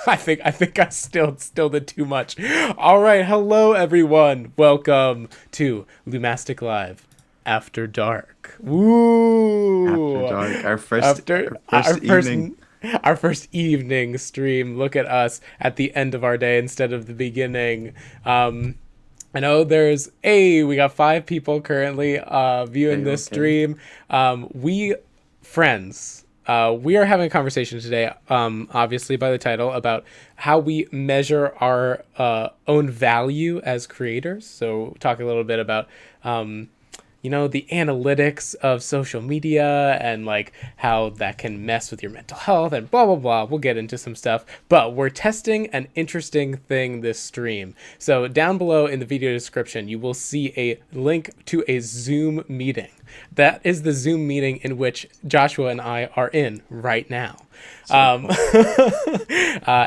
I think I still did too much. All right, hello everyone. Welcome to Lumastic Live After Dark. After Woo! dark, our first After our first evening. our first evening stream. Look at us at the end of our day instead of the beginning. Um, I know we got 5 people currently viewing Okay, this okay. stream. We friends. We are having a conversation today, obviously by the title, about how we measure our own value as creators. So, talk a little bit about the analytics of social media and like how that can mess with your mental health and blah blah blah. We'll get into some stuff, but we're testing an interesting thing this stream. So down below in the video description, you will see a link to a Zoom meeting. That is the Zoom meeting in which Joshua and I are in right now. So Um, cool.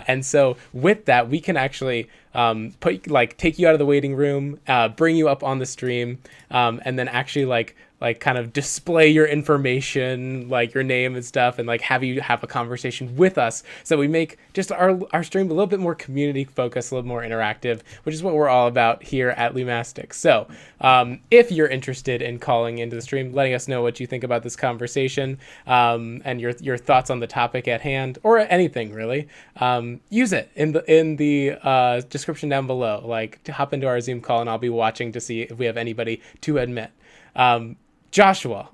and so with that, we can actually take you out of the waiting room, bring you up on the stream, and then actually like kind of display your information, like your name and stuff, and like have you have a conversation with us. So we make just our stream a little bit more community focused, a little more interactive, which is what we're all about here at Lumastic. So if you're interested in calling into the stream, letting us know what you think about this conversation, and your thoughts on the topic at hand, or anything really, use it in the description down below. Like to hop into our Zoom call, and I'll be watching to see if we have anybody to admit. Joshua,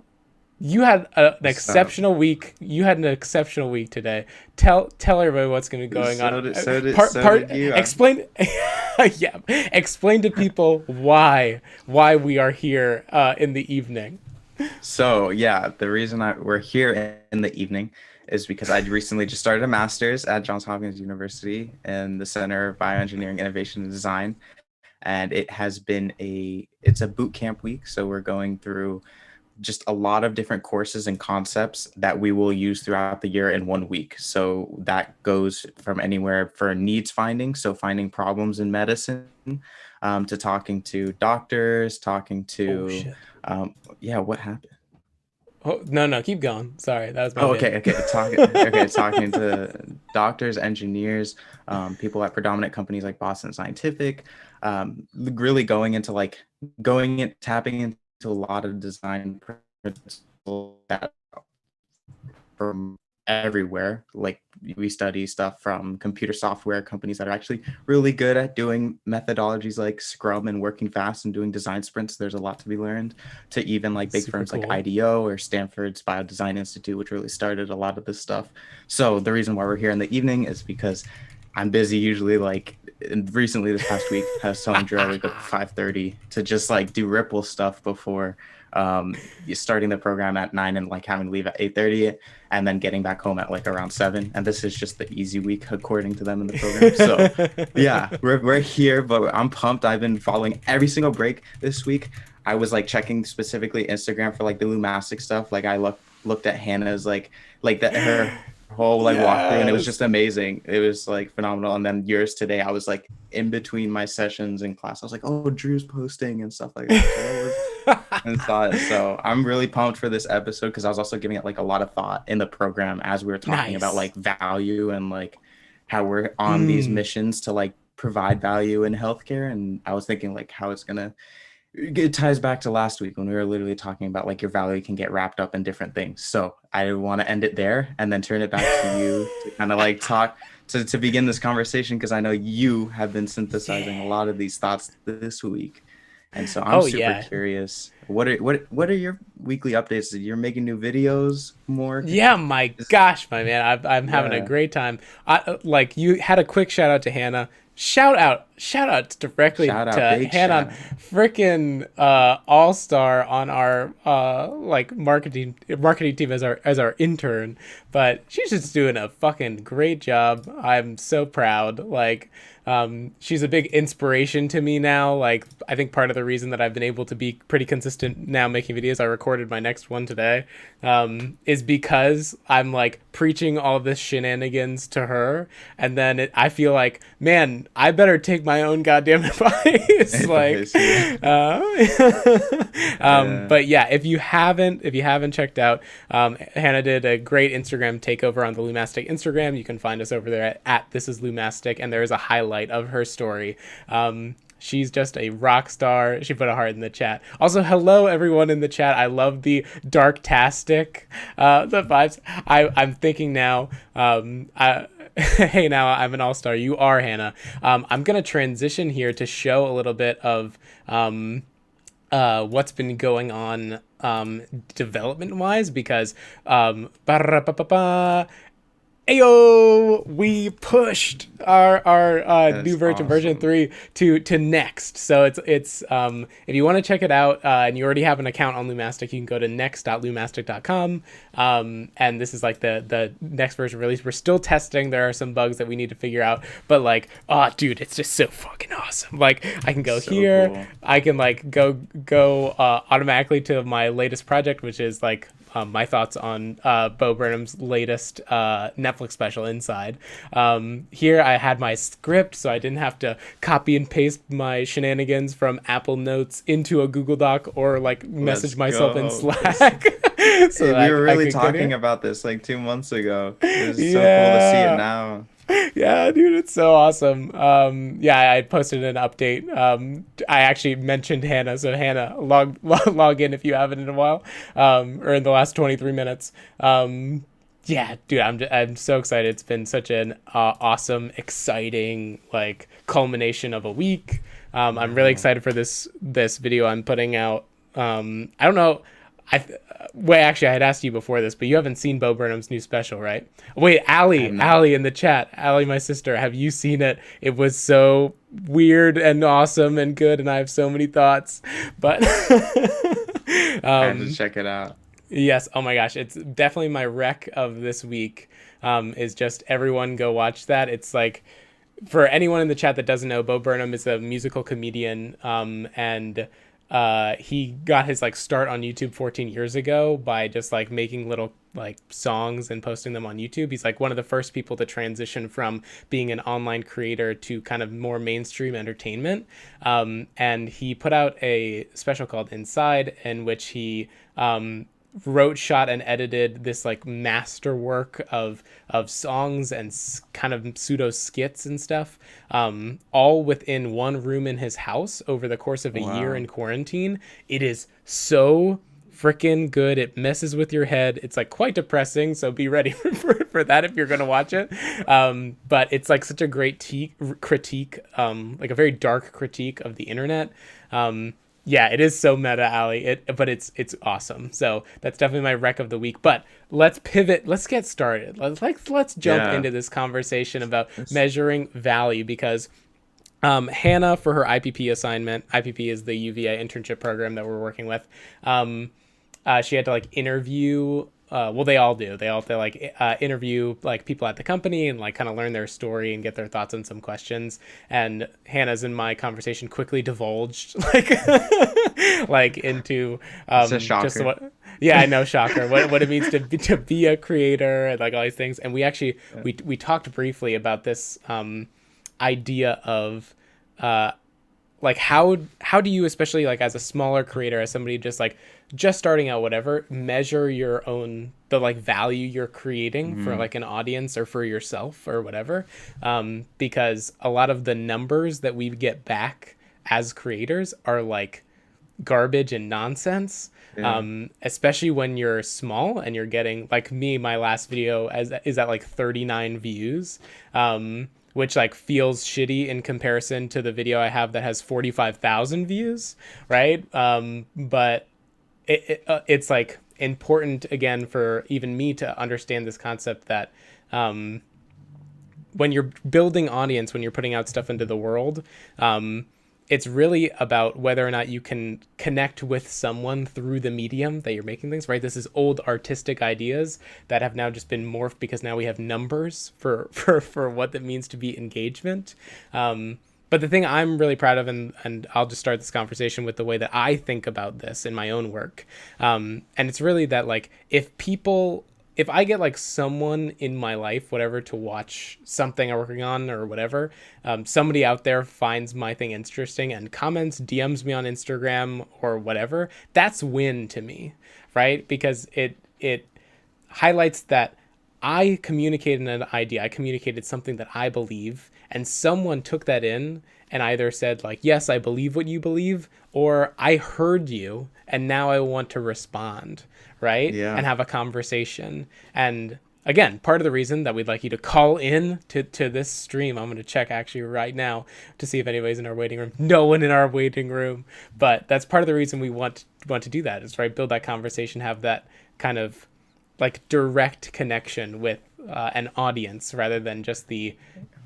you had an So exceptional week. You had an exceptional week today. Tell everybody what's going to be going on. so did so did Part so part did you. explain. Yeah, explain to people why we are here in the evening. So yeah, the reason we're here in the evening is because I recently just started a master's at Johns Hopkins University in the Center of Bioengineering Innovation and Design, and it's a boot camp week. So we're going through just a lot of different courses and concepts that we will use throughout the year in one week. So that goes from anywhere for needs finding, so finding problems in medicine, to talking to doctors, talking Oh to, shit. yeah, what happened? Oh no no, keep going. Sorry, that was my Oh, bad. talking to doctors, engineers, people at predominant companies like Boston Scientific, really tapping into a lot of design principles that from everywhere. Like we study stuff from computer software companies that are actually really good at doing methodologies like Scrum and working fast and doing design sprints. There's a lot to be learned, to even like big Super firms like cool. IDEO or Stanford's Biodesign Institute, which really started a lot of this stuff. So the reason why we're here in the evening is because I'm busy usually, like recently this past week I was telling Drew I wake up at 5:30 to just like do Ripple stuff before starting the program at 9 and like having to leave at 8:30 and then getting back home at like around 7. And this is just the easy week according to them in the program. So yeah, we're here, but I'm pumped. I've been following every single break this week. I was like checking specifically Instagram for like the Lumastic stuff. Like I looked at Hannah's like that her whole like walkthrough, and it was Yes. just amazing. It was like phenomenal. And then yours today, I was like in between my sessions in class, I was like, oh, Drew's posting and stuff like that. So I was and saw it. So I'm really pumped for this episode because I was also giving it like a lot of thought in the program as we were talking about Nice. like value and like how we're on these Mm. missions to like provide value in healthcare. And I was thinking like how it's gonna it ties back to last week when we were literally talking about like your value can get wrapped up in different things. So I want to end it there and then turn it back to you to kind of like talk to begin this conversation because I know you have been synthesizing a Yeah. lot of these thoughts this week. And so I'm Oh super yeah. curious. What are your weekly updates? You're making new videos more? Yeah, my Is- gosh, my man, I'm having a Yeah. great time. Like you had a quick shout out to Hannah. Shout out directly Shout out, to big Hannah, shout out. freaking all star on our like marketing team as our intern. But she's just doing a fucking great job. I'm so proud. Like she's a big inspiration to me now. Like I think part of the reason that I've been able to be pretty consistent now making videos, I recorded my next one today, is because I'm like preaching all this shenanigans to her, and then I feel like, man, I better take my own goddamn advice. Like, Advice, yeah. Yeah. but yeah, if you haven't checked out, Hannah did a great Instagram takeover on the Lumastic Instagram. You can find us over there at This Is Lumastic, and there is a highlight of her story. She's just a rock star. She put a heart in the chat. Also, hello everyone in the chat. I love the dark-tastic, the vibes. I'm thinking now. Hey, now I'm an all-star. You are Hannah. I'm gonna transition here to show a little bit of what's been going on development-wise, because Ayo, we pushed our new version 3 to next. So it's if you want to check it out and you already have an account on Lumastic, you can go to next.lumastic.com. And this is like the next version release. We're still testing. There are some bugs that we need to figure out, but like, oh dude, it's just so fucking awesome. Like, I can go so here, cool. I can like go automatically to my latest project, which is like my thoughts on Bo Burnham's latest Netflix special, Inside. Here I had my script, so I didn't have to copy and paste my shenanigans from Apple Notes into a Google Doc or like message myself in Slack. So we were really talking about this like 2 months ago. It was so cool to see it now. Yeah, dude, it's so awesome. Yeah, I posted an update. I actually mentioned Hannah, so Hannah, log in if you haven't in a while, or in the last 23 minutes. Yeah, dude, I'm so excited. It's been such an awesome, exciting like culmination of a week. I'm really excited for this video I'm putting out. I don't know. Actually, I had asked you before this, but you haven't seen Bo Burnham's new special, right? Wait, Allie in the chat, Allie, my sister, have you seen it? It was so weird and awesome and good, and I have so many thoughts. But I have to check it out. Yes, oh my gosh, it's definitely my rec of this week. Is just everyone go watch that. It's like, for anyone in the chat that doesn't know, Bo Burnham is a musical comedian, and he got his like start on YouTube 14 years ago by just like making little like songs and posting them on YouTube. He's like one of the first people to transition from being an online creator to kind of more mainstream entertainment. And he put out a special called Inside, in which he wrote, shot, and edited this like masterwork of songs and kind of pseudo skits and stuff, all within one room in his house over the course of a year in quarantine. It is so freaking good. It messes with your head. It's like quite depressing, so be ready for that if you're gonna watch it. But it's like such a great critique, like a very dark critique of the internet. Yeah, it is so meta, Allie. But it's awesome. So that's definitely my rec of the week. But let's pivot. Let's get started. Let's jump into this conversation about measuring value, because Hannah, for her IPP assignment, IPP is the UVA internship program that we're working with. She had to like interview. Well, they all do. They all have to like interview like people at the company and like kind of learn their story and get their thoughts on some questions. And Hannah's in my conversation quickly divulged like into it's a shocker. Just what. Yeah, I know, shocker. What it means to be a creator and like all these things. And we actually we talked briefly about this idea of like how do you, especially like as a smaller creator, as somebody just starting out, whatever, measure the like value you're creating for like an audience or for yourself or whatever, because a lot of the numbers that we get back as creators are like garbage and nonsense. Especially when you're small and you're getting, like me, my last video is at like 39 views, which like feels shitty in comparison to the video I have that has 45,000 views, right? But it's like important, again, for even me to understand this concept that when you're building audience, when you're putting out stuff into the world, it's really about whether or not you can connect with someone through the medium that you're making things, right? This is old artistic ideas that have now just been morphed because now we have numbers for what that means to be engagement. But the thing I'm really proud of, and I'll just start this conversation with the way that I think about this in my own work. And it's really that like if people if I get like someone in my life, whatever, to watch something I'm working on or whatever, somebody out there finds my thing interesting and comments, DMs me on Instagram or whatever, that's win to me, right? Because it highlights that I communicated an idea, I communicated something that I believe, and someone took that in and either said like, "Yes, I believe what you believe," or "I heard you and now I want to respond," right? Yeah. And have a conversation. And again, part of the reason that we'd like you to call in to this stream, I'm going to check actually right now to see if anybody's in our waiting room. No one in our waiting room, but that's part of the reason we want to do that, is right, build that conversation, have that kind of like direct connection with an audience rather than just the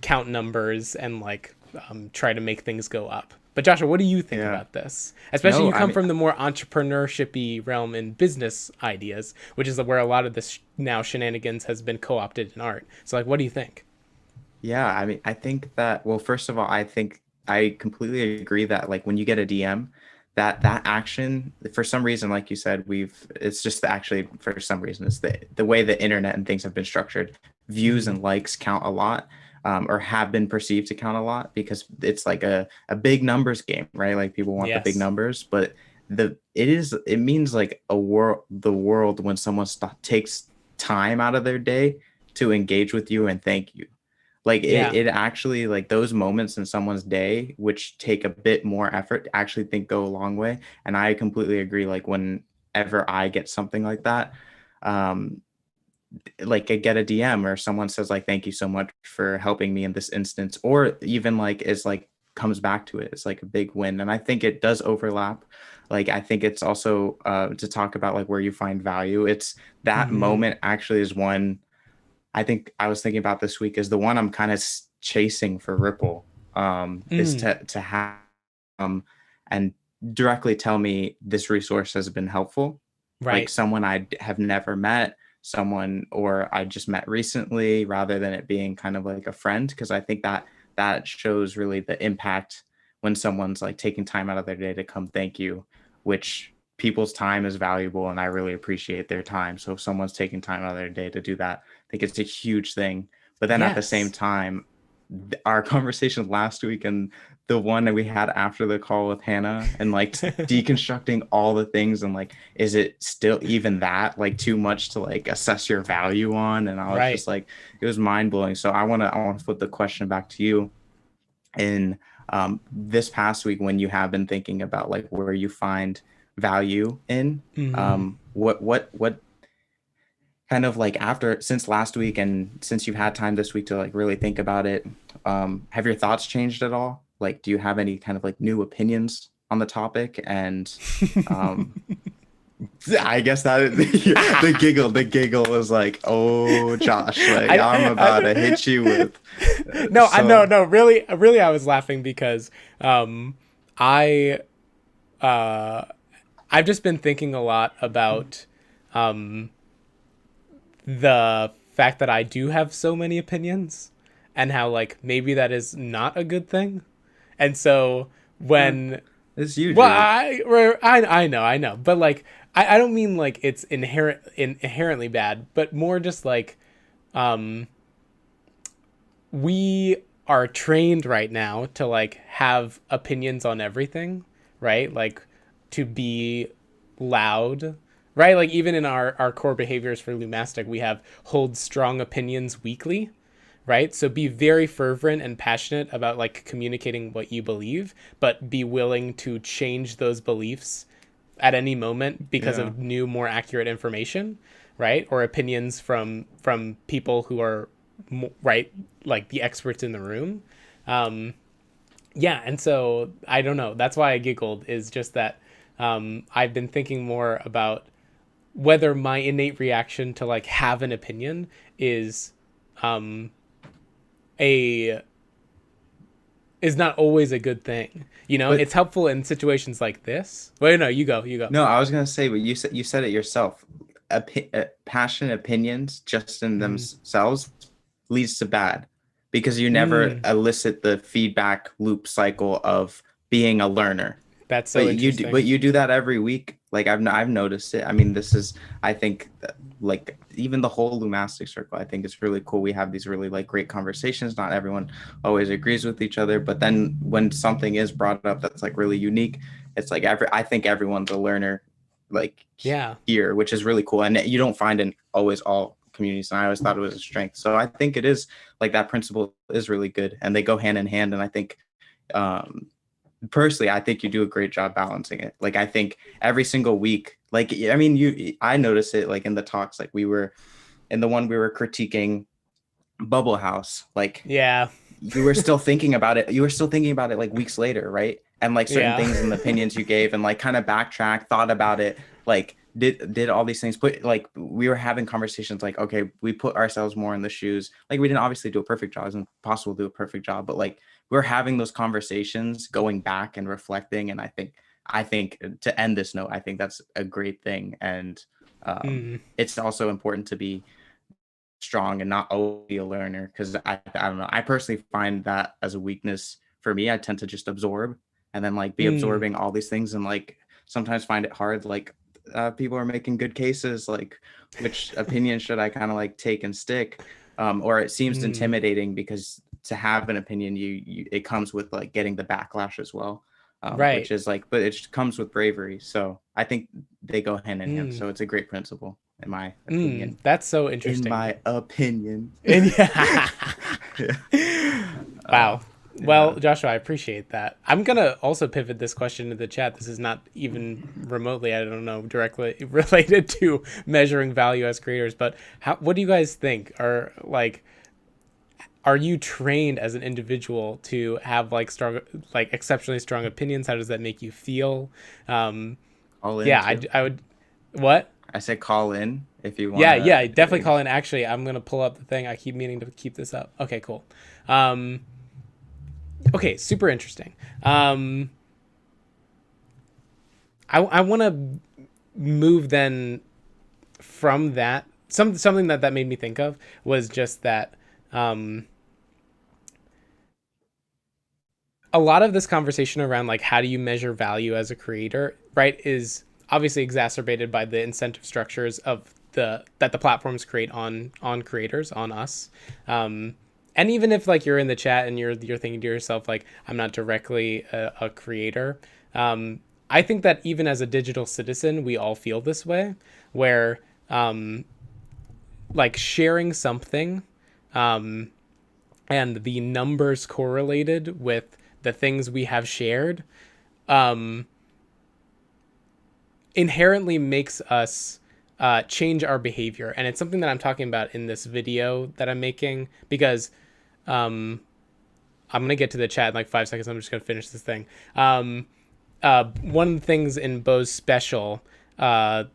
count numbers and like try to make things go up. But Joshua, what do you think Yeah. about this? Especially No, you I come mean, from the more entrepreneurshipy realm in business ideas, which is where a lot of this now shenanigans has been co-opted in art. So like, what do you think? yeah, I mean, I think that, well, first of all, I think I completely agree that like when you get a DM, that action, for some reason, like you said, it's just actually for some reason, it's the way the internet and things have been structured. Views Mm-hmm. and likes count a lot, or have been perceived to count a lot because it's like a big numbers game, right? Like people want the big Yes. numbers, but it means like the world when someone takes time out of their day to engage with you and thank you. Like Yeah. it actually, like those moments in someone's day which take a bit more effort actually think go a long way. And I completely agree, like whenever I get something like that, um like I get a DM or someone says like thank you so much for helping me in this instance, or even like is like comes back to it, it's like a big win. And I think it does overlap. Like I think it's also to talk about like where you find value, it's that Mm-hmm. moment actually is one I think I was thinking about this week, is the one I'm kind of chasing for Ripple, is Mm. to have and directly tell me this resource has been helpful, like Right. someone I have never met, someone or I just met recently, rather than it being kind of like a friend, because I think that that shows really the impact when someone's like taking time out of their day to come thank you, which people's time is valuable and I really appreciate their time. So if someone's taking time out of their day to do that, I think it's a huge thing. But then at the same Yes. time, our conversation last week and the one that we had after the call with Hannah, and like deconstructing all the things, and like, is it still even that like too much to like assess your value on? And I was Right. just like, it was mind blowing. So I want to flip the question back to you. In this past week, when you have been thinking about like where you find value in, Mm-hmm. what kind of like after, since last week and since you've had time this week to like really think about it, have your thoughts changed at all? Like do you have any kind of like new opinions on the topic? And um I guess that the giggle is like, oh Josh, like I'm about to I hit you with no, I no so no really I was laughing because um I uh I've just been thinking a lot about um the fact that I do have so many opinions and how like maybe that is not a good thing. And so uh, when it's you, well Drew. I know, but like I don't mean like it's inherently bad, but more just like um we are trained right now to like have opinions on everything, right? Like to be loud, right? Like even in our core behaviors for Lumastic, we have hold strong opinions weekly, right? So be very fervent and passionate about like communicating what you believe, but be willing to change those beliefs at any moment because Yeah. of new, more accurate information, right? Or opinions from people who are right, like the experts in the room. Um, yeah, and so I don't know. That's why I giggled. Is just that I've been thinking more about whether my innate reaction to like have an opinion is um, a is not always a good thing. You know, But it's helpful in situations like this. Wait, no, you go, you go. no, I was gonna say, but you said it yourself. Passionate opinions just in Mm. themselves leads to bad, because you never Mm. elicit the feedback loop cycle of being a learner. That's so But interesting. you do that every week. Like I've noticed it. I mean, this is I think that, like even the whole Lumastic circle, I think it's really cool. We have these really like great conversations. Not everyone always agrees with each other, but then when something is brought up that's like really unique, it's like I think everyone's a learner, like Yeah. here, which is really cool. And you don't find in always all communities. And I always thought it was a strength. So I think it is like that principle is really good, and they go hand in hand. And I think um personally, I think you do a great job balancing it. Like I think every single week, like I mean, I notice it like in the talks, like we were in the one we were critiquing Bubble House, like Yeah. you were still thinking about it. You were still thinking about it like weeks later, right? And like certain Yeah. things and the opinions you gave, and like kind of backtrack, thought about it, like did all these things. Put like we were having conversations like, okay, we put ourselves more in the shoes. Like we didn't obviously do a perfect job. It's impossible to do a perfect job, but like we're having those conversations, going back and reflecting. And I think to end this note, I think that's a great thing. And Mm, it's also important to be strong and not only a learner, because I don't know, I personally find that as a weakness for me. I tend to just absorb and then like be mm, absorbing all these things, and like sometimes find it hard, like people are making good cases, like which opinion should I kind of like take and stick, or it seems mm. intimidating because to have an opinion, it comes with like getting the backlash as well, which Right. is like, but it just comes with bravery. So I think they go hand in hand, Mm, so it's a great principle in my opinion. that's so In interesting. my opinion. And yeah. Yeah. Wow. Well, Yeah. Joshua, I appreciate that. I'm gonna also pivot this question to the chat. This is not even remotely, I don't know, directly related to measuring value as creators, but what do you guys think? Are you trained as an individual to have like strong, like exceptionally strong opinions? How does that make you feel? Um, Call in yeah, too. I would. What? I said call in if you want Yeah, to. yeah, definitely call in. Actually, I'm gonna pull up the thing. I keep meaning to keep this up. Okay, cool. Um, okay, super interesting. Um, I want to move then from that. Something that made me think of was just that um, a lot of this conversation around like how do you measure value as a creator, right, is obviously exacerbated by the incentive structures of the platforms create on creators, on us. And even if like you're in the chat and you're thinking to yourself like I'm not directly a creator, I think that even as a digital citizen we all feel this way, where um, like sharing something and the numbers correlated with the things we have shared um, inherently makes us change our behavior. And it's something that I'm talking about in this video that I'm making because um, I'm going to get to the chat in like 5 seconds. I'm just going to finish this thing. One of the things in Bo's special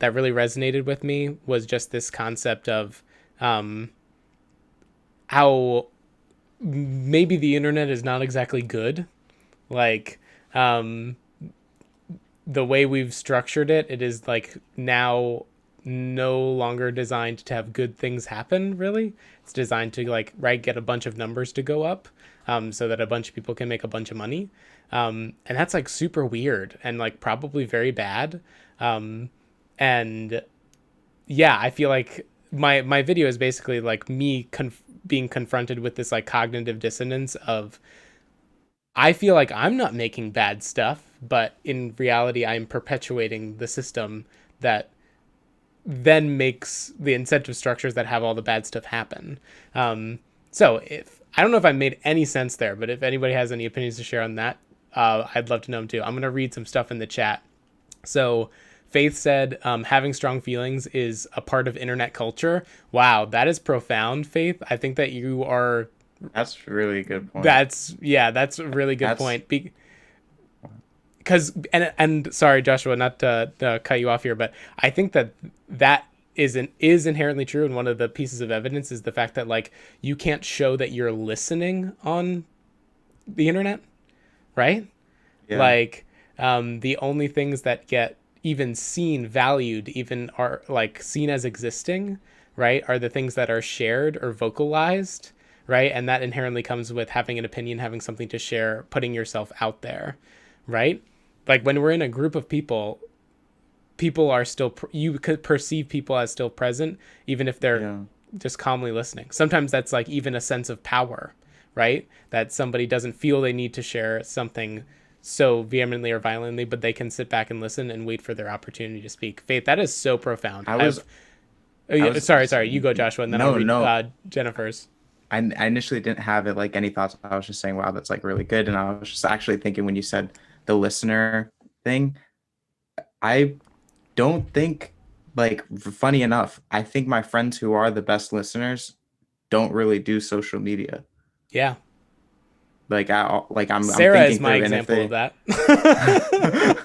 that really resonated with me was just this concept of how maybe the internet is not exactly good. Like, um, the way we've structured it, it is like now no longer designed to have good things happen, really. It's designed to like, right, get a bunch of numbers to go up so that a bunch of people can make a bunch of money. And that's like super weird and like probably very bad. And yeah, I feel like my video is basically like me being confronted with this like cognitive dissonance of I feel like I'm not making bad stuff, but in reality, I'm perpetuating the system that then makes the incentive structures that have all the bad stuff happen. So if I don't know if I made any sense there, but if anybody has any opinions to share on that, I'd love to know them too. I'm gonna read some stuff in the chat. So Faith said, having strong feelings is a part of internet culture. Wow, that is profound, Faith. I think that you are That's really a good point. that's a really good That's point. Because and sorry, Joshua, not to cut you off here, but I think that that is inherently true. And one of the pieces of evidence is the fact that like you can't show that you're listening on the internet, right? yeah. Like the only things that get even seen, valued, even are like seen as existing, right, are the things that are shared or vocalized, right? And that inherently comes with having an opinion, having something to share, putting yourself out there, right? like when we're in a group of people, people are still you could perceive people as still present even if they're Yeah. just calmly listening. Sometimes that's like even a sense of power, right? That somebody doesn't feel they need to share something so vehemently or violently, but they can sit back and listen and wait for their opportunity to speak. Faith, that is so profound. I was I Yeah, was sorry, you go, Joshua, and then I'll no, read no. Jennifer's. I initially didn't have it like any thoughts. I was just saying, wow, that's like really good. And I was just actually thinking when you said the listener thing, I don't think like funny enough, I think my friends who are the best listeners don't really do social media. Yeah, I'm Sarah is thinking my through, and if example of they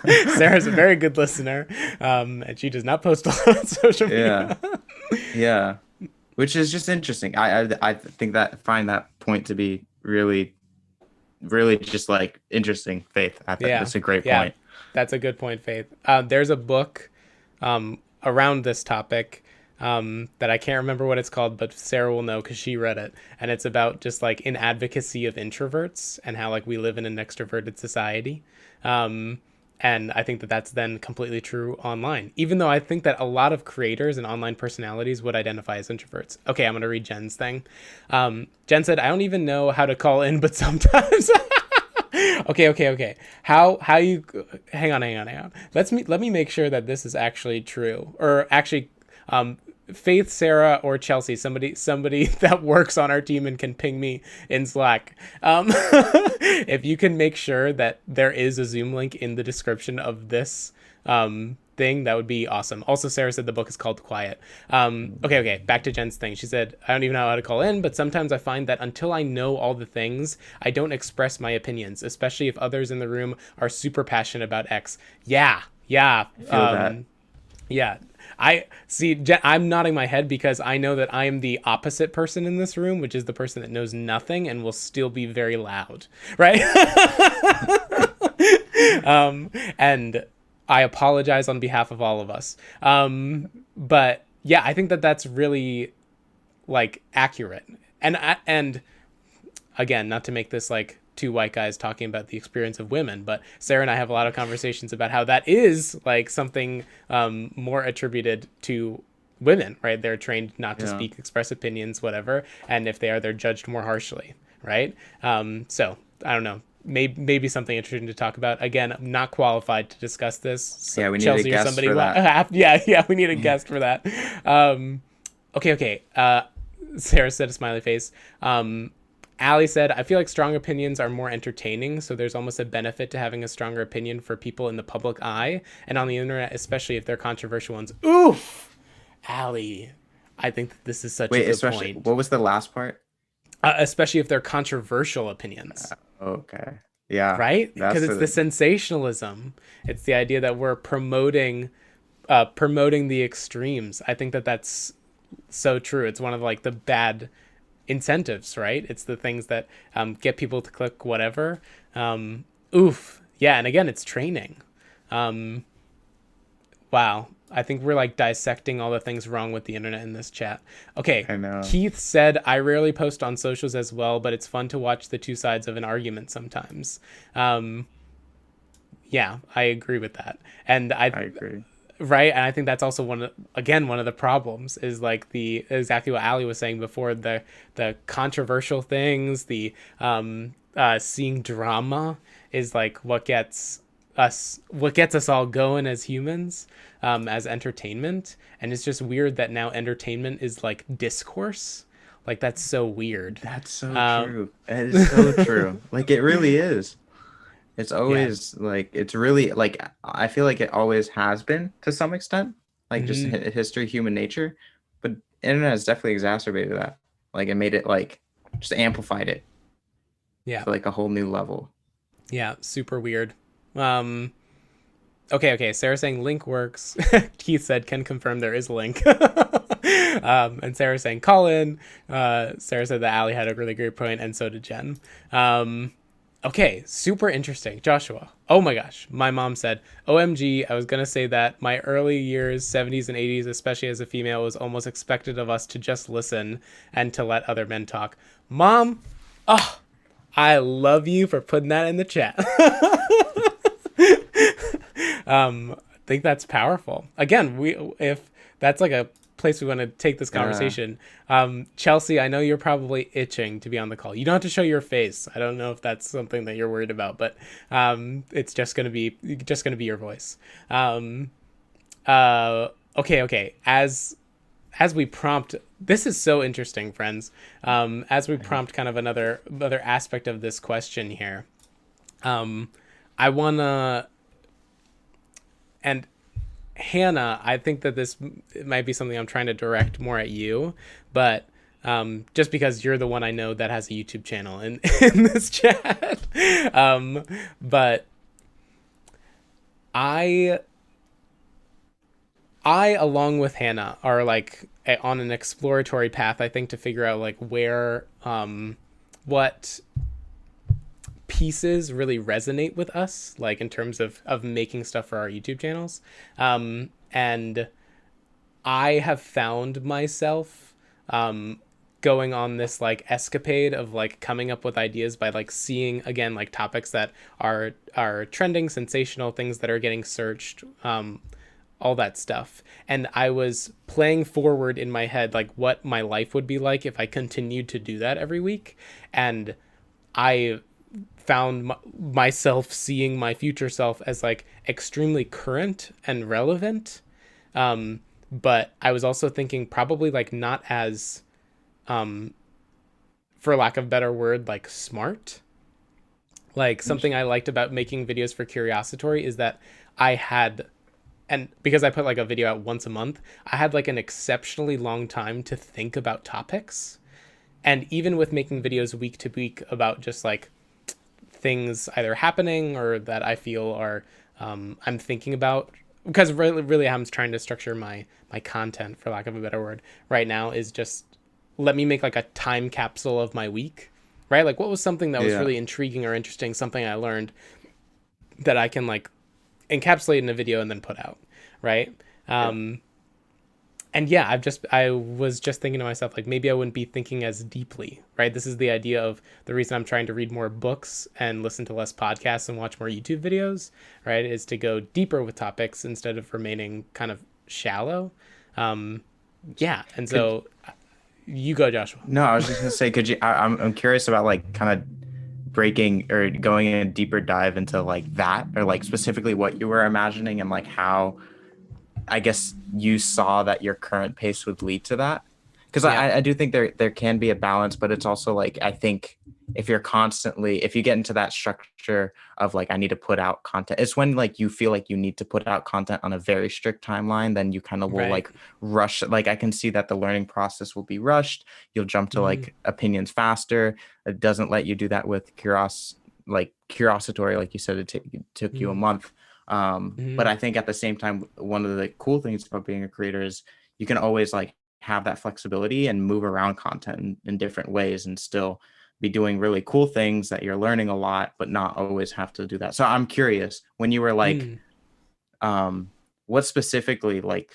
that. Sarah's a very good listener, and she does not post a lot on social yeah, media. yeah, which is just interesting. I think that find that point to be really really just like interesting, Faith. I think Yeah, that's a great yeah, point. that's a good point, Faith. There's a book around this topic that I can't remember what it's called, but Sarah will know because she read it, and it's about just like an advocacy of introverts and how like we live in an extroverted society. Um, and I think that that's then completely true online, even though I think that a lot of creators and online personalities would identify as introverts. Okay, I'm going to read Jen's thing. Jen said, I don't even know how to call in, but sometimes. Okay. How you hang on. Let me make sure that this is actually true. Or actually Faith, Sarah, or Chelsea, somebody that works on our team and can ping me in Slack. If you can make sure that there is a Zoom link in the description of this thing, that would be awesome. Also, Sarah said the book is called Quiet. Okay, back to Jen's thing. She said, I don't even know how to call in, but sometimes I find that until I know all the things, I don't express my opinions, especially if others in the room are super passionate about X. Yeah. I feel that. Yeah. I see. I'm nodding my head because I know that I am the opposite person in this room, which is the person that knows nothing and will still be very loud, right? And I apologize on behalf of all of us. But yeah, I think that that's really like accurate. And again, not to make this like two white guys talking about the experience of women, but Sarah and I have a lot of conversations about how that is like something more attributed to women, right? They're trained not to Yeah. speak, express opinions, whatever, and if they are, they're judged more harshly, right? So I don't know. Maybe something interesting to talk about. Again, I'm not qualified to discuss this. So Yeah, we need a Chelsea or guest somebody. for that. Yeah, we need a guest for that. Okay. Sarah said a smiley face. Allie said, I feel like strong opinions are more entertaining, so there's almost a benefit to having a stronger opinion for people in the public eye and on the internet, especially if they're controversial ones. Oof! Allie, I think that this is such a Wait, good especially point. what was the last part? Especially if they're controversial opinions, Okay. Yeah. right? That's Because it's the sensationalism. It's the idea that we're promoting the extremes. I think that that's so true. It's one of like the bad incentives, right? It's the things that get people to click whatever. Oof. Yeah, and again, it's training. Wow. I think we're like dissecting all the things wrong with the internet in this chat. Okay. I know. Keith said, I rarely post on socials as well, but it's fun to watch the two sides of an argument sometimes. Yeah, I agree with that. And I agree. right, and I think that's also one of the problems is like the exactly what Ali was saying before, the controversial things, the seeing drama is like what gets us all going as humans, as entertainment. And it's just weird that now entertainment is like discourse. Like that's so weird. That's so true. It is so true. Like it really is. It's always like it's really like I feel like it always has been to some extent, like just history, human nature, but internet has definitely exacerbated that. Like it made it like just amplified it Yeah. to like a whole new level. Yeah, super weird. Okay. Sarah saying link works. Keith said can confirm there is a link. And Sarah saying call in. Sarah said that Ali had a really great point, and so did Jen. Okay, super interesting. Joshua. Oh my gosh. My mom said, OMG, I was going to say that my early years, 70s and 80s, especially as a female, was almost expected of us to just listen and to let other men talk. Mom, I love you for putting that in the chat. I think that's powerful. Again, we if that's like a place we want to take this Yeah. conversation. Chelsea, I know you're probably itching to be on the call. You don't have to show your face. I don't know if that's something that you're worried about, but it's just gonna be your voice. Um, okay. As we prompt, this is so interesting, friends. As we prompt kind of another aspect of this question here, I wanna and Hannah, I think that this might be something I'm trying to direct more at you, but just because you're the one I know that has a YouTube channel in this chat. But I I along with Hannah are like on an exploratory path, I think, to figure out like where what pieces really resonate with us, like in terms of making stuff for our YouTube channels. And I have found myself going on this like escapade of like coming up with ideas by like seeing again like topics that are trending, sensational, things that are getting searched, all that stuff. And I was playing forward in my head like what my life would be like if I continued to do that every week. And I found myself seeing my future self as like extremely current and relevant. But I was also thinking probably like not as, for lack of a better word, like smart. Like something I liked about making videos for Curiository is that I had, and because I put like a video out once a month, I had like an exceptionally long time to think about topics. And even with making videos week to week about just like things either happening or that I feel are I'm thinking about, because really I'm trying to structure my content, for lack of a better word, right now is just let me make like a time capsule of my week, right? Like what was something that was Yeah. really intriguing or interesting, something I learned that I can like encapsulate in a video and then put out, right? Yeah. And yeah, I was just thinking to myself like maybe I wouldn't be thinking as deeply, right? This is the idea of the reason I'm trying to read more books and listen to less podcasts and watch more YouTube videos, right? Is to go deeper with topics instead of remaining kind of shallow. Yeah, and Could so you go, Joshua. No, I was just gonna say, could you? I'm curious about like kind of breaking or going in a deeper dive into like that, or like specifically what you were imagining and like how I guess you saw that your current pace would lead to that. Because Yeah, I do think there can be a balance, but it's also like I think if you get into that structure of like I need to put out content, it's when like you feel like you need to put out content on a very strict timeline, then you kind of will right. like rush. Like I can see that the learning process will be rushed. You'll jump to Mm-hmm. like opinions faster. It doesn't let you do that with curiository, like you said, took you a month. But Mm-hmm. I think at the same time, one of the cool things about being a creator is you can always like have that flexibility and move around content in different ways and still be doing really cool things that you're learning a lot, but not always have to do that. So I'm curious, when you were like, Mm. um, what specifically, like,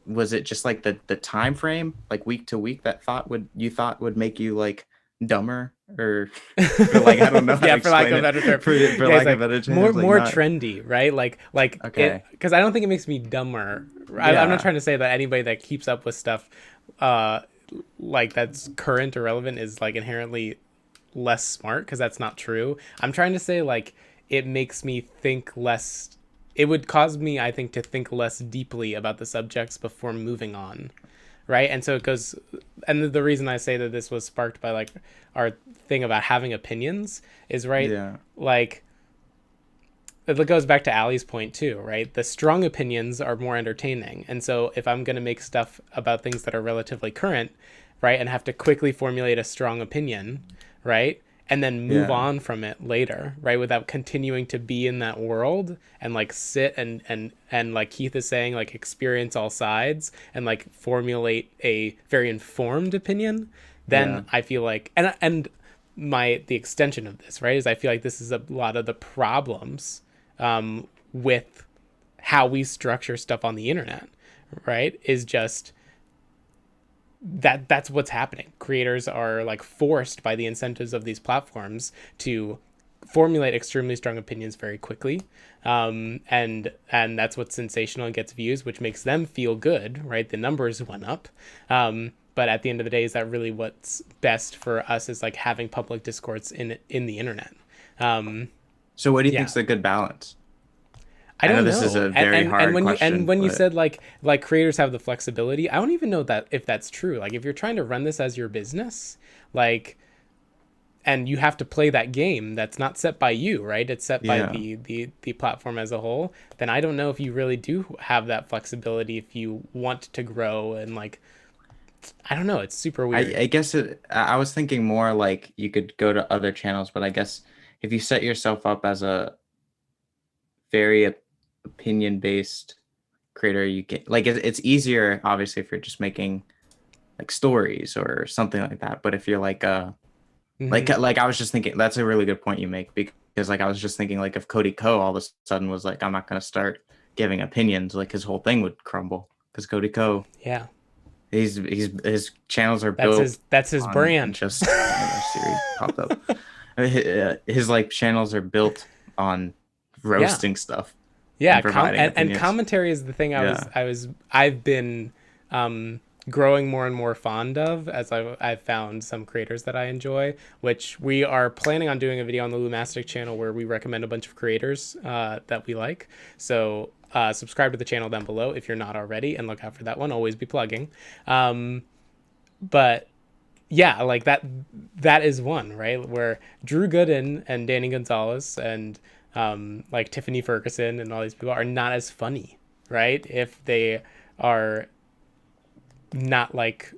was it just like the time frame, like week to week, that thought would make you like dumber, or or like I don't know how to Yeah, for lack explain of a it, better term. for Yeah, it's lack of like better more terms, like more not trendy, right? Like it, okay. because I don't think it makes me dumber. I'm not Yeah, trying to say that anybody that keeps up with stuff, uh, like that's current or relevant is like inherently less smart, because that's not true. I'm trying to say like it makes me think less. It would cause me, I think, to think less deeply about the subjects before moving on, right? And so it goes, and the reason I say that this was sparked by like our thing about having opinions is, right, yeah, like it goes back to Ali's point too, right? The strong opinions are more entertaining. And so if I'm going to make stuff about things that are relatively current, right, and have to quickly formulate a strong opinion, right, and then move yeah, on from it later, right, without continuing to be in that world and like sit and like Keith is saying, like experience all sides and like formulate a very informed opinion, then yeah, I feel like, and the extension of this, right, is I feel like this is a lot of the problems with how we structure stuff on the internet, right? Is just that's what's happening. Creators are like forced by the incentives of these platforms to formulate extremely strong opinions very quickly, and that's what's sensational and gets views, which makes them feel good, right? The numbers went up, but at the end of the day, is that really what's best for us is like having public discourse in the internet? um, So what do you think yeah. is a good balance? I I know don't this is know. a And, very and hard when question, you but said like creators have the flexibility, I don't even know that if that's true. Like if you're trying to run this as your business, like, and you have to play that game that's not set by you, right? It's set by yeah. the platform as a whole. Then I don't know if you really do have that flexibility if you want to grow and like, I don't know. It's super weird. I guess I was thinking more like you could go to other channels, but I guess if you set yourself up as a very opinion based creator, you get like it's easier obviously if you're just making like stories or something like that. But if you're like Hmm. like I was just thinking that's a really good point you make because like I was just thinking like if Cody Ko all of a sudden was like I'm not gonna start giving opinions, like his whole thing would crumble because Cody Ko Yeah, he's his channels are built that's his on brand. just Siri popped up. His like channels are built on Yeah. roasting stuff Yeah, and providing and opinions. commentary is the thing Yeah. I've been growing more and more fond of as I've found some creators that I enjoy, which we are planning on doing a video on the Lumastic channel where we recommend a bunch of creators that we like. So subscribe to the channel down below if you're not already, and look out for that one. Always be plugging. But yeah, like that is one, right? Where Drew Gooden and Danny Gonzalez and like Tiffany Ferguson and all these people are not as funny, right? If they are not like,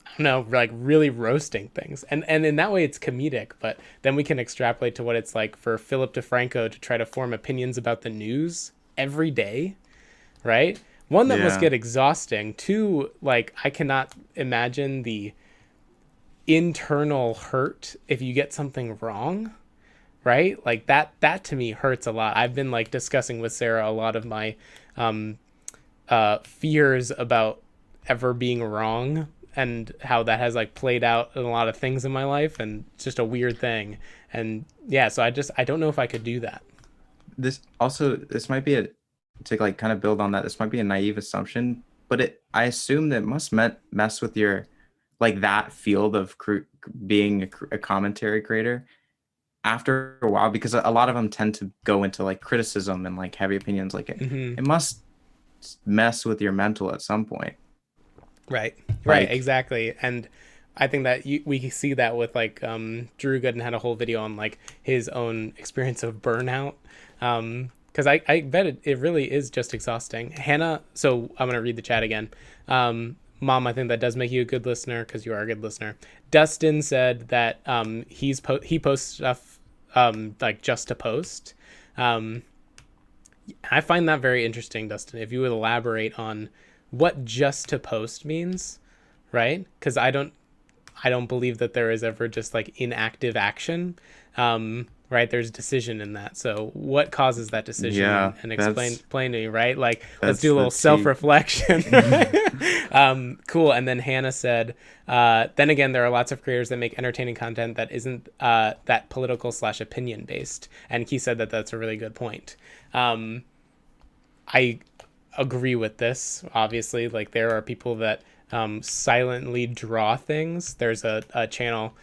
I don't know, like really roasting things. And in that way it's comedic, but then we can extrapolate to what it's like for Philip DeFranco to try to form opinions about the news every day, right? One, that must Yeah. get exhausting. Two, like I cannot imagine the internal hurt if you get something wrong, right? Like that to me hurts a lot. I've been like discussing with Sarah a lot of my um fears about ever being wrong and how that has like played out in a lot of things in my life, and it's just a weird thing. And yeah, so I don't know if I could do that. This might be a to like kind of build on that. This might be a naive assumption, but it I assume that must mess with your like that field of being a commentary creator after a while because a lot of them tend to go into like criticism and like heavy opinions. Like Hmm. it must mess with your mental at some point. Right. Right. Like Exactly. And I think that we see that with like Drew Gooden had a whole video on like his own experience of burnout. Because I bet it really is just exhausting. Hannah, so I'm gonna read the chat again. Mom, I think that does make you a good listener because you are a good listener. Dustin said that he posts stuff like just to post. Um, I find that very interesting, Dustin. If you would elaborate on what just to post means, right? Because I don't believe that there is ever just like inactive action. Right? There's decision in that. So what causes that decision, yeah, and explain to me, right? Like let's that's do a little the tea. self-reflection. Cool. And then Hannah said, then again, there are lots of creators that make entertaining content that isn't that political slash opinion based. And Key said that that's a really good point. I agree with this. Obviously, like there are people that silently draw things. There's a channel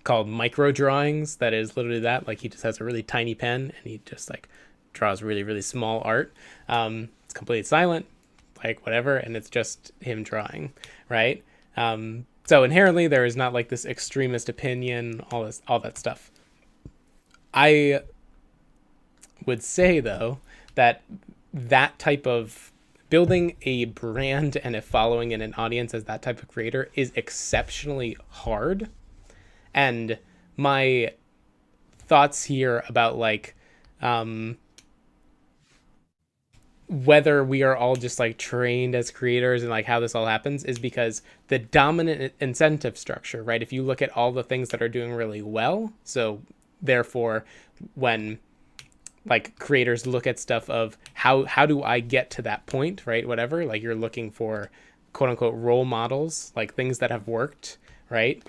called Micro Drawings that is literally that. Like he just has a really tiny pen and he just like draws really really small art. It's completely silent, like whatever, and it's just him drawing, right? So inherently there is not like this extremist opinion, all that stuff. I would say though that that type of building a brand and a following and an audience as that type of creator is exceptionally hard. And my thoughts here about like whether we are all just like trained as creators and like how this all happens is because the dominant incentive structure, right? If you look at all the things that are doing really well, so therefore when like creators look at stuff of how do I get to that point, right? Whatever, like you're looking for quote unquote role models, like things that have worked, right?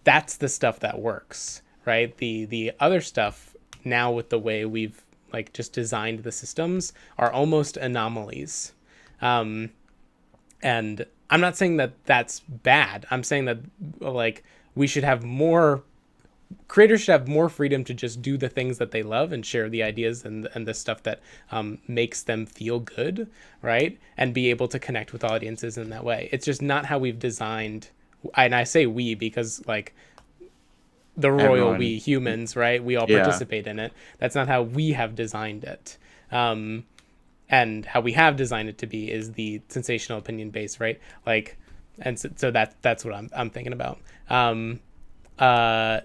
That's the stuff that works. right? The other stuff now with the way we've like just designed the systems are almost anomalies. Um, and I'm not saying that that's bad. I'm saying that like we should have more creators should have more freedom to just do the things that they love and share the ideas and the stuff that makes them feel good, right? And be able to connect with audiences in that way. It's just not how we've designed, and I say we because like the royal Everyone, we humans, right? We all yeah. participate in it. That's not how we have designed it. And how we have designed it to be is the sensational opinion base, right? Like, and so that's what I'm thinking about. Uh,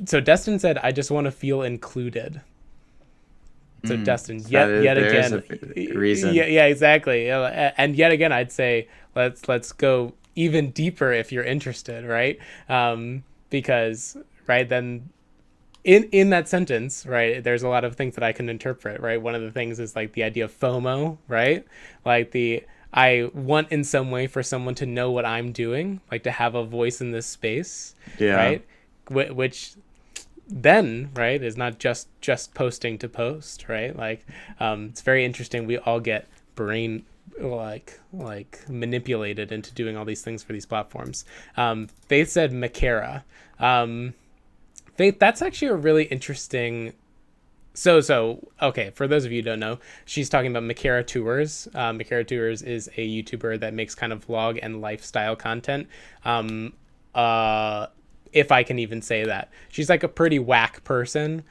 so Destin said, "I just want to feel included." So Destin, yet There is again, a reason. yeah, exactly. And yet again, I'd say let's go even deeper if you're interested, right? Because right then in that sentence, right, there's a lot of things that I can interpret, right? One of the things is like the idea of FOMO, right? Like the I want in some way for someone to know what I'm doing, like to have a voice in this space, Yeah. right? Which then right is not just posting to post, right? Like it's very interesting. We all get brain like manipulated into doing all these things for these platforms. Faith said Makara. Faith, that's actually a really interesting. So okay, for those of you who don't know, she's talking about Makara Tours. Makara Tours is a YouTuber that makes kind of vlog and lifestyle content. Uh, if I can even say that. She's like a pretty whack person.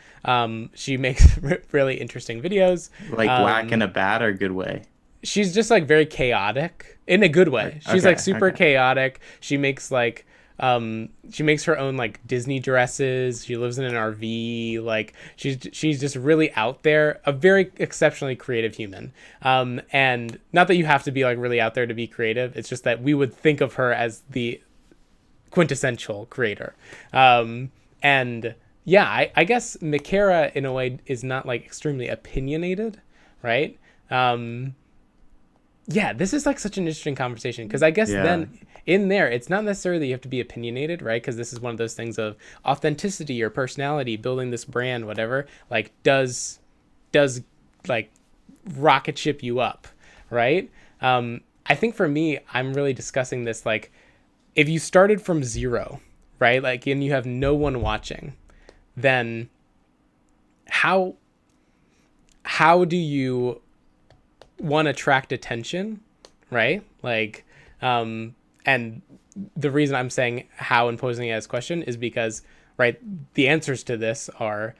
She makes really interesting videos. Like whack in a bad or good way. She's just like very chaotic in a good way. She's like Okay, super okay. chaotic. She makes her own like Disney dresses. She lives in an RV. Like she's just really out there, a very exceptionally creative human. And not that you have to be like really out there to be creative. It's just that we would think of her as the quintessential creator. And yeah, I guess Mikara in a way is not like extremely opinionated, right? Yeah, this is like such an interesting conversation because I guess Yeah. then in there it's not necessarily that you have to be opinionated, right? Because this is one of those things of authenticity or personality, building this brand, whatever. Like does like rocket ship you up, right? I think for me, I'm really discussing this like if you started from zero, right? Like and you have no one watching, then how do you one attract attention, right? Like and the reason I'm saying how and posing it as a question is because right the answers to this are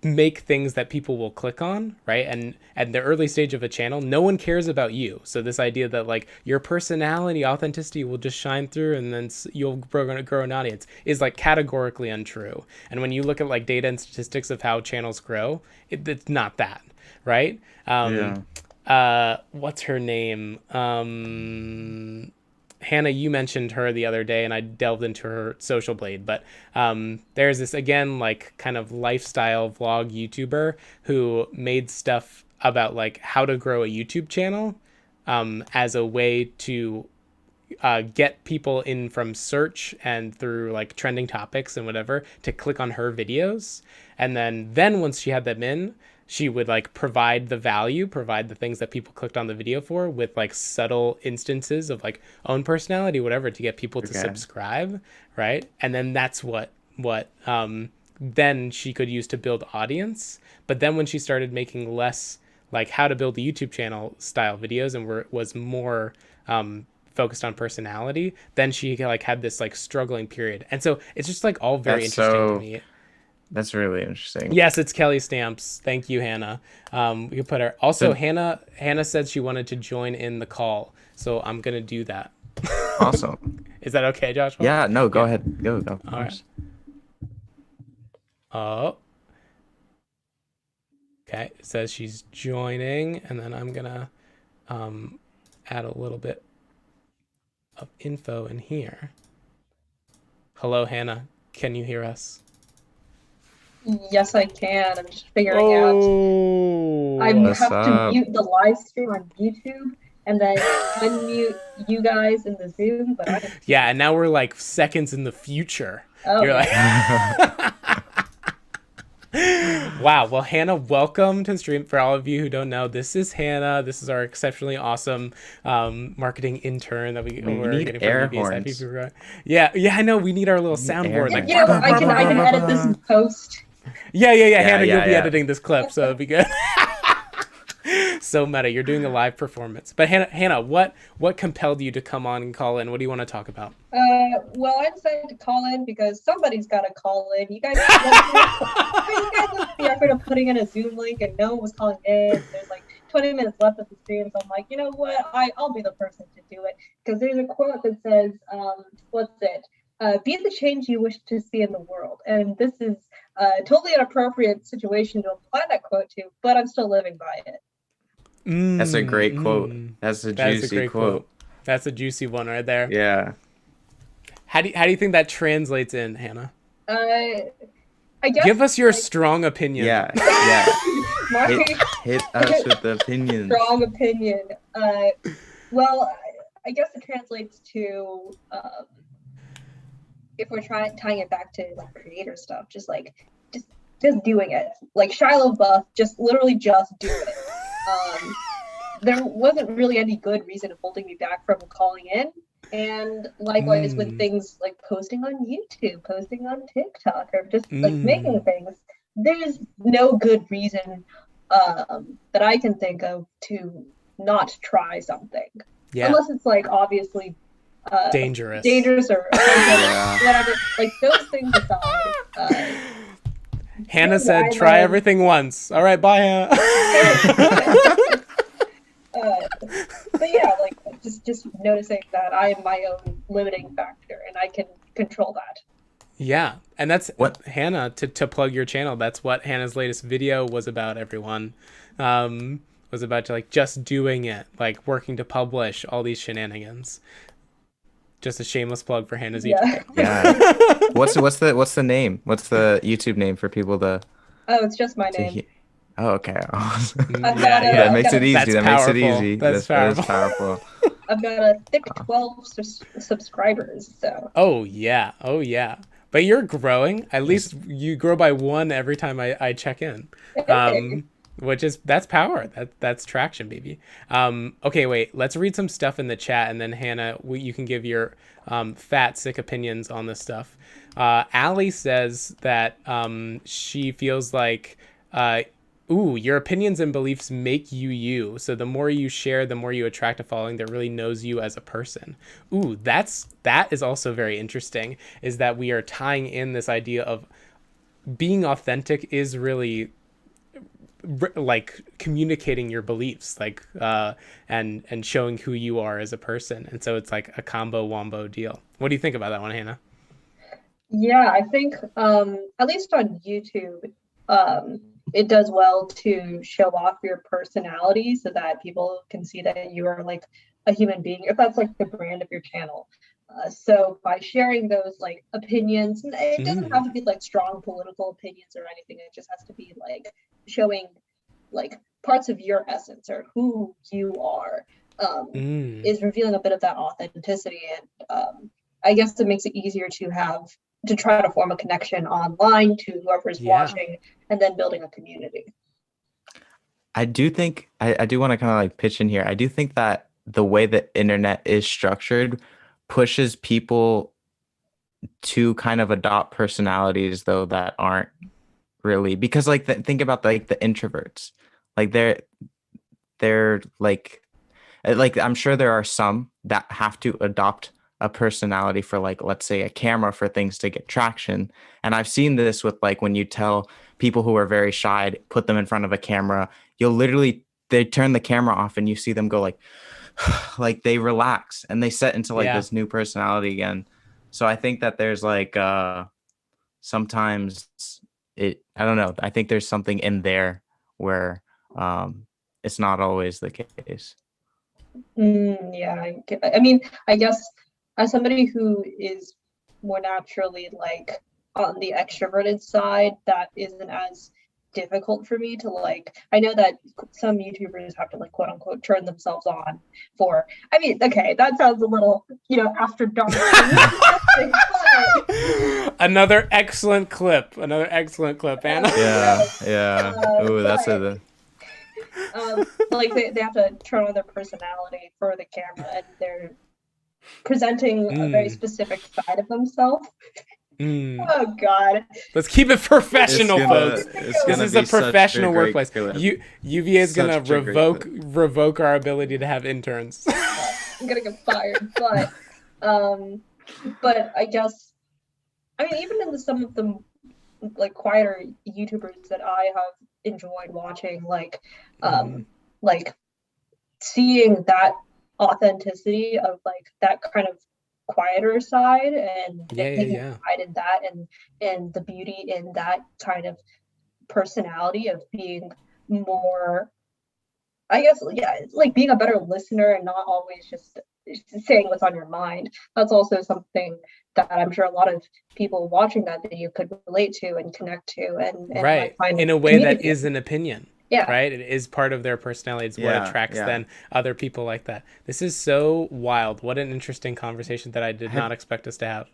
make things that people will click on, right? And at the early stage of a channel, no one cares about you. So this idea that like your personality, authenticity will just shine through and then you'll grow an audience is like categorically untrue. And when you look at like data and statistics of how channels grow, it's not that, right? Yeah. What's her name? Hannah, you mentioned her the other day, and I delved into her social blade. But there's this again, like kind of lifestyle vlog YouTuber who made stuff about like how to grow a YouTube channel as a way to get people in from search and through like trending topics and whatever to click on her videos. And then once she had them in, she would like provide the value, provide the things that people clicked on the video for with like subtle instances of like own personality, whatever, to get people to Okay. subscribe, right? And then that's what then she could use to build audience. But then when she started making less like how to build a YouTube channel style videos and was more focused on personality, then she like had this like struggling period. And so it's just like all very That's interesting to so me. that's really interesting. Yes, it's Kelly Stamps. Thank you, Hannah. We can put her. Also, So Hannah said she wanted to join in the call, so I'm gonna do that. awesome. Is that okay, Joshua? Yeah, no, go Yeah. ahead. Go, of All right. course. Oh, okay. It says she's joining, and then I'm gonna um, add a little bit of info in here. Hello, Hannah. Can you hear us? Yes, I can. I'm just figuring out. I Oh, What's have to up? mute the live stream on YouTube, and then unmute you guys in the Zoom, but I didn't see Yeah, it. and now we're like seconds in the future. Oh You're like, yeah. wow. Well, Hannah, welcome to the stream. For all of you who don't know, this is Hannah. This is our exceptionally awesome marketing intern that We we're need getting from air UBS. horns. Yeah, I know. We need our little We need air soundboard. Like, horns. You know, I can edit this in post. yeah. Yeah, Hannah, you'll yeah, be yeah. editing this clip, so it'll be good. So meta. You're doing a live performance. But Hannah, what compelled you to come on and call in? What do you want to talk about? Well, I decided to call in because somebody's got to call in. You guys went through the effort of putting in a Zoom link, and no one was calling in. There's like 20 minutes left of the stream, so I'm like, you know what? I'll be the person to do it because there's a quote that says, what's it? Be the change you wish to see in the world. And this is totally an appropriate situation to apply that quote to, but I'm still living by it. That's a great quote. That's a juicy quote. That's a juicy one right there. Yeah. How do you think that translates in, Hannah? I guess Give us your strong opinion. Yeah. my Hit us with the opinions. strong opinion. Well, I guess it translates to if we're tying it back to like creator stuff, just doing it. Like Shia LaBeouf, literally just do it. There wasn't really any good reason holding me back from calling in. And likewise with things like posting on YouTube, posting on TikTok, or just like making things, there's no good reason that I can think of to not try something. Yeah. Unless it's like obviously dangerous or whatever. Like those things aside. Hannah said, "Try everything once." All right, bye, Hannah. But yeah, like just noticing that I am my own limiting factor and I can control that. Yeah, and that's what Hannah to plug your channel. That's what Hannah's latest video was about. Everyone was about just doing it, like working to publish all these shenanigans. Just a shameless plug for Hannah's YouTube. Yeah. What's the name? What's the YouTube name for people to? Oh, it's just my name. Oh, okay. That makes it easy. That's powerful. I've got a thick 12 subscribers. So. Oh yeah. But you're growing. At least you grow by one every time I check in. That's power. That's traction, baby. Okay, wait. Let's read some stuff in the chat, and then Hannah, you can give your fat sick opinions on this stuff. Allie says that she feels like your opinions and beliefs make you. So the more you share, the more you attract a following that really knows you as a person. That is also very interesting, is that we are tying in this idea of being authentic is really like communicating your beliefs, and showing who you are as a person. And so it's like a combo wombo deal. What do you think about that one, Hannah? Yeah, I think at least on YouTube, it does well to show off your personality so that people can see that you are like a human being, if that's like the brand of your channel. So by sharing those like opinions, it doesn't have to be like strong political opinions or anything. It just has to be like showing like parts of your essence or who you are, is revealing a bit of that authenticity. And I guess it makes it easier to try to form a connection online to whoever's watching, and then building a community. I do think I do want to kind of like pitch in here. I do think that the way the internet is structured pushes people to kind of adopt personalities though that aren't really, because like think about the introverts, like they're like I'm sure there are some that have to adopt a personality for like, let's say, a camera for things to get traction. And I've seen this with like when you tell people who are very shy, put them in front of a camera, they turn the camera off and you see them go like like they relax and they set into like this new personality again. So I think that there's like sometimes I don't know, I think there's something in there where it's not always the case. Yeah, I mean, I guess as somebody who is more naturally like on the extroverted side, that isn't as difficult for me to like. I know that some YouTubers have to like quote unquote turn themselves on for. I mean, okay, that sounds a little, after dark. Another excellent clip. Another excellent clip, Anna. Yeah. Ooh, that's a. Like they have to turn on their personality for the camera, and they're presenting a very specific side of themselves. Oh God! Let's keep it professional, folks. This is a professional workplace. UVA is gonna revoke our ability to have interns. I'm gonna get fired, but I guess, I mean, even in some of the like quieter YouTubers that I have enjoyed watching, like seeing that authenticity of like that kind of quieter side and taking pride in that, and the beauty in that kind of personality of being more, I guess, like being a better listener and not always just saying what's on your mind. That's also something that I'm sure a lot of people watching that video could relate to and connect to, and right, find in a way that is an opinion. Yeah. Right? It is part of their personality. It's what attracts then other people like that. This is so wild. What an interesting conversation that I did not expect us to have.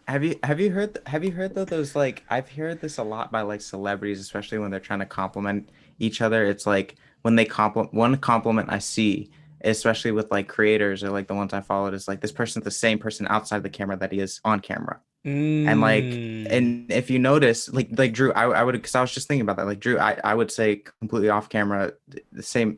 Have you heard though those, like, I've heard this a lot by like celebrities, especially when they're trying to compliment each other. It's like when they one compliment I see, especially with like creators or like the ones I followed, is like this person's the same person outside the camera that he is on camera. And like, and if you notice, like Drew, I would, because I was just thinking about that, like Drew, I would say completely off camera, the same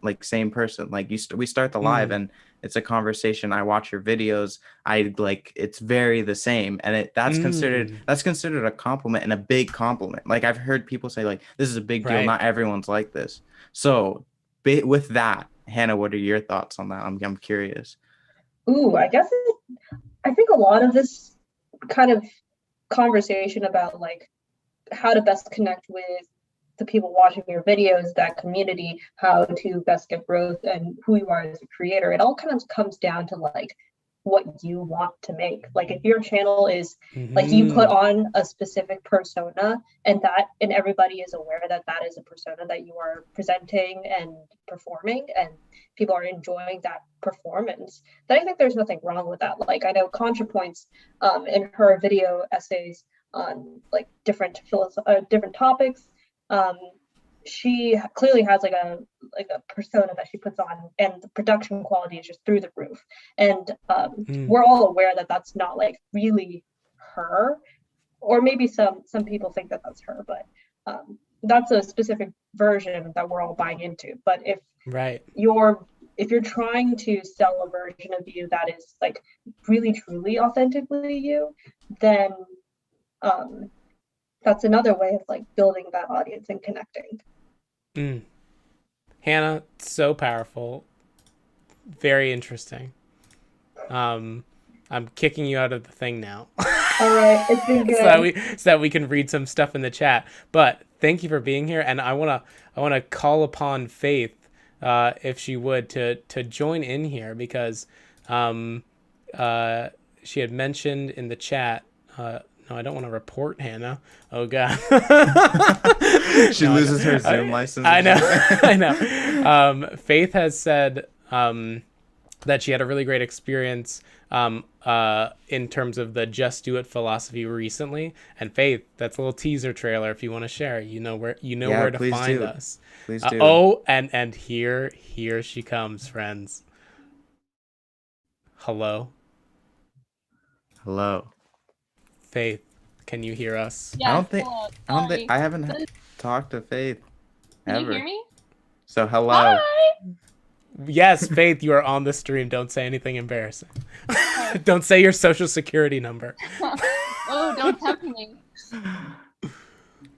person. Like we start the live and it's a conversation. I watch your videos. I like, it's very the same, and that's considered a compliment, and a big compliment. Like I've heard people say like, this is a big deal. Not everyone's like this. So with that, Hannah, what are your thoughts on that? I'm curious. Ooh, I guess I think a lot of this kind of conversation about like how to best connect with the people watching your videos, that community, how to best get growth, and who you are as a creator, it all kind of comes down to like what you want to make. Like if your channel is like you put on a specific persona, and everybody is aware that that is a persona that you are presenting and performing, and people are enjoying that performance, then I think there's nothing wrong with that. Like I know ContraPoints in her video essays on like different topics, she clearly has like a persona that she puts on, and the production quality is just through the roof. And we're all aware that that's not like really her, or maybe some people think that that's her, but that's a specific version that we're all buying into. But if you're trying to sell a version of you that is like really truly authentically you, then that's another way of like building that audience and connecting. Hannah, so powerful, very interesting. I'm kicking you out of the thing now. All right, it's been good. so that we can read some stuff in the chat. But thank you for being here, and I wanna call upon Faith, if she would, to join in here, because she had mentioned in the chat. No, I don't want to report Hannah. Oh God. She loses her Zoom license. I know. Faith has said that she had a really great experience in terms of the Just Do It philosophy recently. And Faith, that's a little teaser trailer. If you want to share, you know where to find us. Please do. Oh, and here she comes, friends. Hello. Faith, can you hear us? Yeah, I haven't talked to Faith ever. Can you hear me? So hello. Hi. Yes, Faith, you are on the stream. Don't say anything embarrassing. Don't say your social security number. Oh, don't tempt me.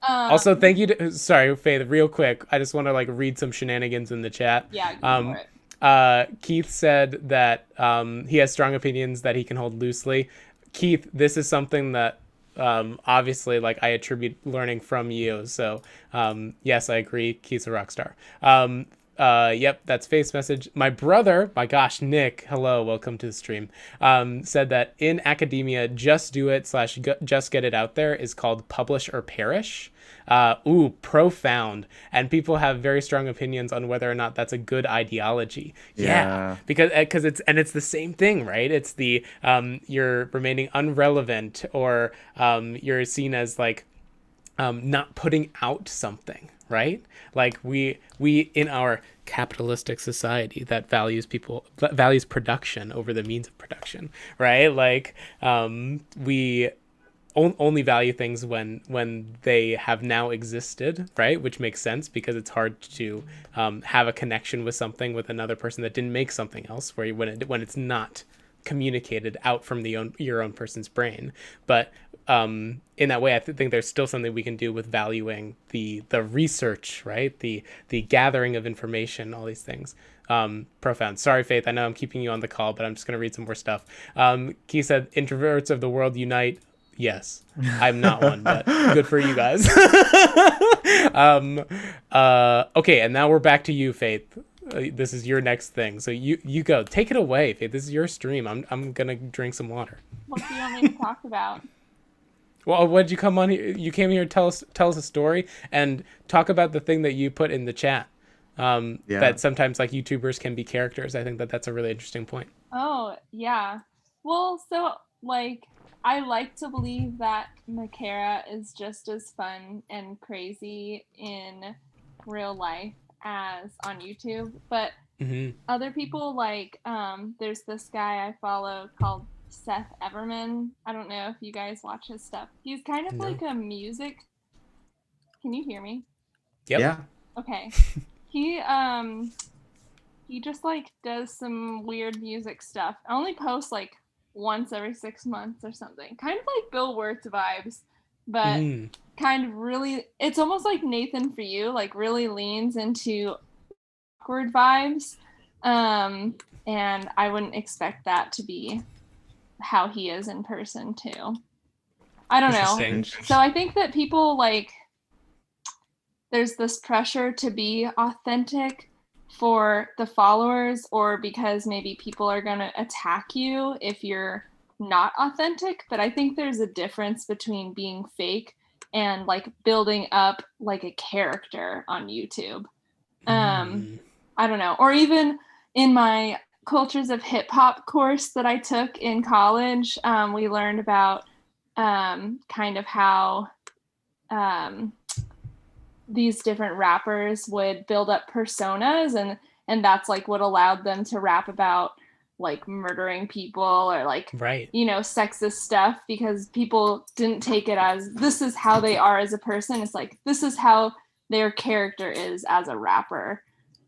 Also, thank you sorry, Faith, real quick. I just want to like read some shenanigans in the chat. Yeah, go for it. Keith said that he has strong opinions that he can hold loosely. Keith, this is something that obviously like I attribute learning from you. So yes, I agree. Keith's a rock star. Yep, that's face message. My brother, my gosh, Nick, hello, welcome to the stream. Said that in academia, just do it / just get it out there is called publish or perish. Ooh, profound. And people have very strong opinions on whether or not that's a good ideology. Yeah, because it's the same thing, right? It's the you're remaining irrelevant, or you're seen as like not putting out something, right? Like we in our capitalistic society that values production over the means of production, right? Like we only value things when they have now existed, right? Which makes sense because it's hard to have a connection with something with another person that didn't make something else, where when it's not communicated out from your own person's brain. But in that way, I think there's still something we can do with valuing the research, right? The gathering of information, all these things. Profound. Sorry, Faith, I know I'm keeping you on the call, but I'm just going to read some more stuff. Key said, introverts of the world unite. Yes, I'm not one, but good for you guys. Okay, and now we're back to you, Faith. This is your next thing, so you go. Take it away, Faith. This is your stream. I'm gonna drink some water. What do you want me to talk about? Well, what did you come on here? You came here to tell us a story and talk about the thing that you put in the chat. That sometimes like YouTubers can be characters. I think that's a really interesting point. Oh yeah. Well, so like I like to believe that Makara is just as fun and crazy in real life as on YouTube, but other people like there's this guy I follow called Seth Everman. I don't know if you guys watch his stuff. He's kind of like a music. Can you hear me? Yep. Yeah. Okay. He just like does some weird music stuff. I only post like once every 6 months or something. Kind of like Bill Wirtz vibes, but kind of really, it's almost like Nathan for you, like really leans into awkward vibes. And I wouldn't expect that to be how he is in person too. I don't know. So I think that people like, there's this pressure to be authentic for the followers, or because maybe people are going to attack you if you're not authentic. But I think there's a difference between being fake and like building up like a character on YouTube. I don't know. Or even in my cultures of hip hop course that I took in college, we learned about kind of how these different rappers would build up personas, and that's like what allowed them to rap about like murdering people or like sexist stuff, because people didn't take it as this is how they are as a person. It's like this is how their character is as a rapper.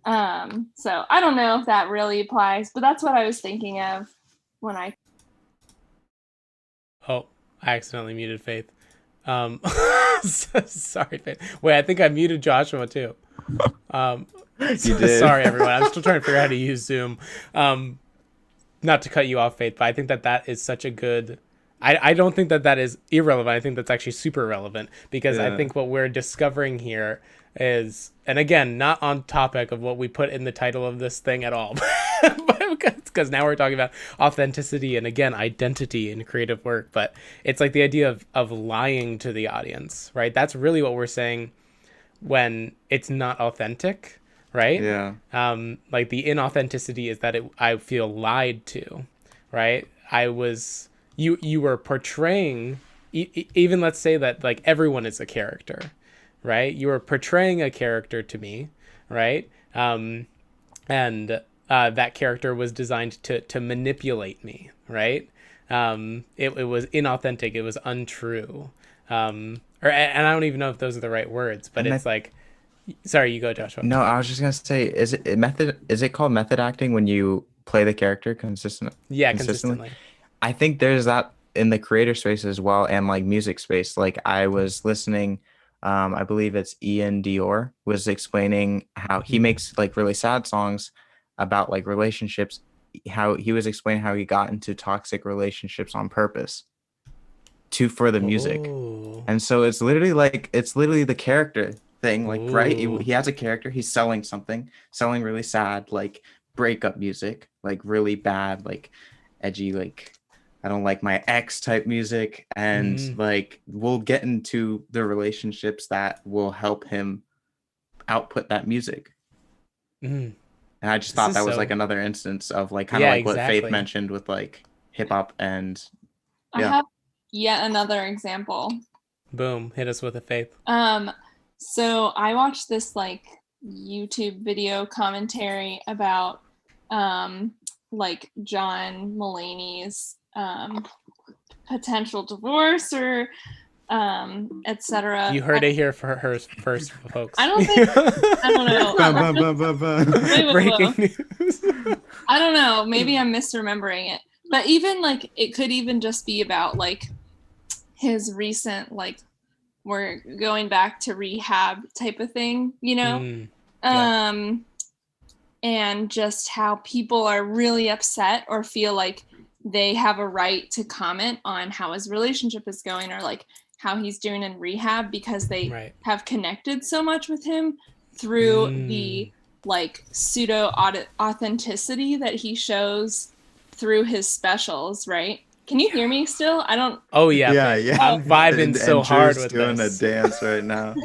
So I don't know if that really applies, but that's what I was thinking of when I I accidentally muted Faith. Sorry, Faith. Wait, I think I muted Joshua too. You did. Sorry, everyone. I'm still trying to figure out how to use Zoom. Not to cut you off, Faith, but I think that is such a good. I don't think that is irrelevant. I think that's actually super relevant, because I think what we're discovering here is, and again, not on topic of what we put in the title of this thing at all, because now we're talking about authenticity and again identity in creative work. But it's like the idea of lying to the audience, right? That's really what we're saying when it's not authentic, right? Yeah. Like the inauthenticity is that I feel lied to, right? You were portraying, even let's say that like everyone is a character, right? You were portraying a character to me, right? And that character was designed to manipulate me, right? It was inauthentic. It was untrue. And I don't even know if those are the right words, but it's like, sorry, you go, Joshua. No, I was just gonna say, is it called method acting when you play the character consistently? Yeah, consistently. I think there's that in the creator space as well, and like music space. Like I was listening, I believe it's Ian Dior was explaining how he makes like really sad songs about like relationships, how he was explaining how he got into toxic relationships on purpose for the music. And so it's literally the character thing, like, right? Ooh. He has a character, he's selling something, selling really sad, like, breakup music, like really bad, like edgy, like I don't like my ex type music. And Mhm. like we'll get into the relationships that will help him output that music. Mhm. And I just This thought is that was like so. another instance of like kind of Yeah, like what Faith exactly. mentioned with like hip hop and I yeah. have yet another example. Boom. Hit us with a Faith. So I watched this like YouTube video commentary about like John Mulaney's potential divorce or etc. You heard it here for her first, folks. I don't think I don't know. Bum, bum, bum, bum, bum. Wait, Breaking news. I don't know. Maybe I'm misremembering it. But even like it could even just be about like his recent like we're going back to rehab type of thing, you know? Mm, yeah. And just how people are really upset or feel like they have a right to comment on how his relationship is going or like how he's doing in rehab because they Right. have connected so much with him through the like pseudo authenticity that he shows through his specials, right? Can you hear me still? I don't. Oh yeah. Yeah, Faith. yeah. I'm vibing And so hard Drew's with doing this. a dance right now.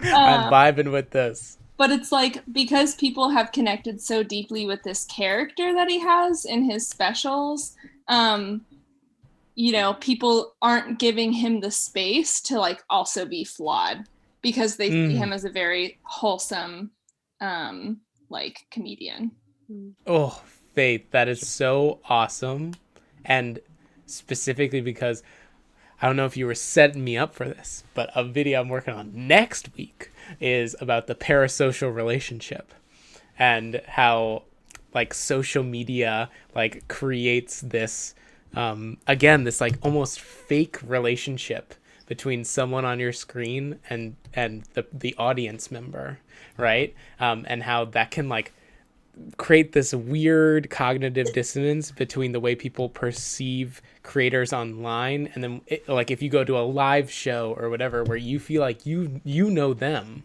I'm vibing with this. But it's like because people have connected so deeply with this character that he has in his specials, you know, people aren't giving him the space to like also be flawed because they see him as a very wholesome like comedian. Oh, Faith, that is so awesome. And specifically because I don't know if you were setting me up for this, but a video I'm working on next week is about the parasocial relationship and how like social media like creates this again this like almost fake relationship between someone on your screen and the audience member, right? And how that can like create this weird cognitive dissonance between the way people perceive creators online and then like if you go to a live show or whatever where you feel like you know them,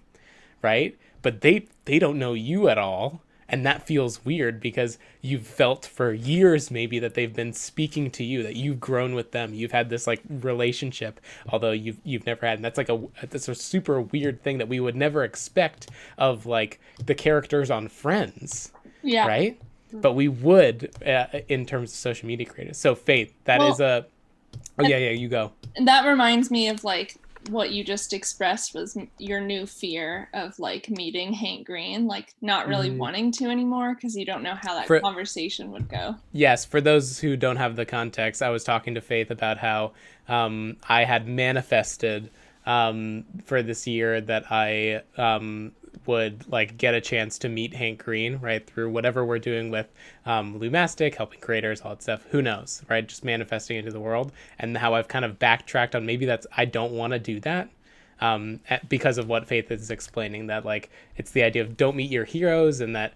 right, but they don't know you at all, and that feels weird because you've felt for years maybe that they've been speaking to you, that you've grown with them, you've had this like relationship although you've never had, and that's a super weird thing that we would never expect of like the characters on Friends. Yeah. Right? But we would in terms of social media creators. So Faith, that is a... Oh, yeah, you go. And that reminds me of like what you just expressed was your new fear of like meeting Hank Green, like not really wanting to anymore because you don't know how that conversation would go. Yes, for those who don't have the context, I was talking to Faith about how I had manifested for this year that I would like get a chance to meet Hank Green, right, through whatever we're doing with Lumastic, helping creators, all that stuff. Who knows, right? Just manifesting into the world, and how I've kind of backtracked on maybe that's I don't want to do that because of what Faith is explaining, that like it's the idea of don't meet your heroes, and that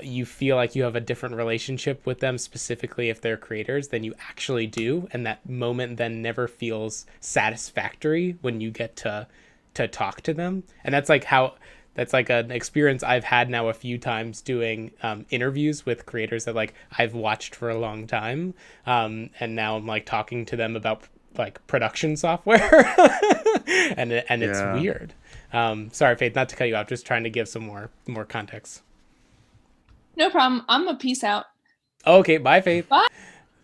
you feel like you have a different relationship with them, specifically if they're creators, than you actually do, and that moment then never feels satisfactory when you get to talk to them. And that's like an experience I've had now a few times doing interviews with creators that like I've watched for a long time, and now I'm like talking to them about like production software, and it's weird. Sorry, Faith, not to cut you off, just trying to give some more context. No problem. I'm a peace out. Okay, bye, Faith. Bye.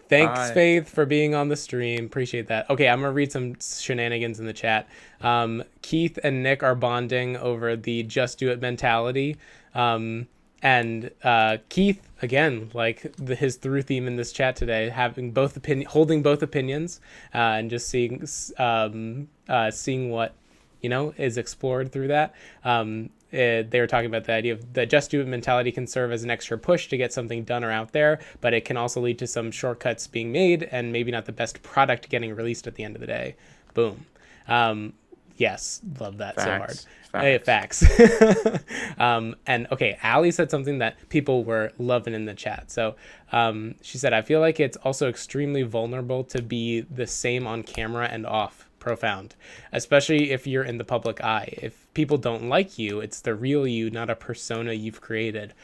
Thanks, Bye. Faith, for being on the stream. Appreciate that. Okay, I'm going to read some shenanigans in the chat. Keith and Nick are bonding over the just do it mentality. And Keith, again, like his through theme in this chat today, having holding both opinions, and just seeing what, is explored through that. They were talking about the idea of the just do it mentality can serve as an extra push to get something done or out there, but it can also lead to some shortcuts being made and maybe not the best product getting released at the end of the day. Boom. Yes, love that. Facts. So hard. Facts. And okay, Allie said something that people were loving in the chat. So she said, I feel like it's also extremely vulnerable to be the same on camera and off. profound, especially if you're in the public eye. If people don't like you, it's the real you, not a persona you've created.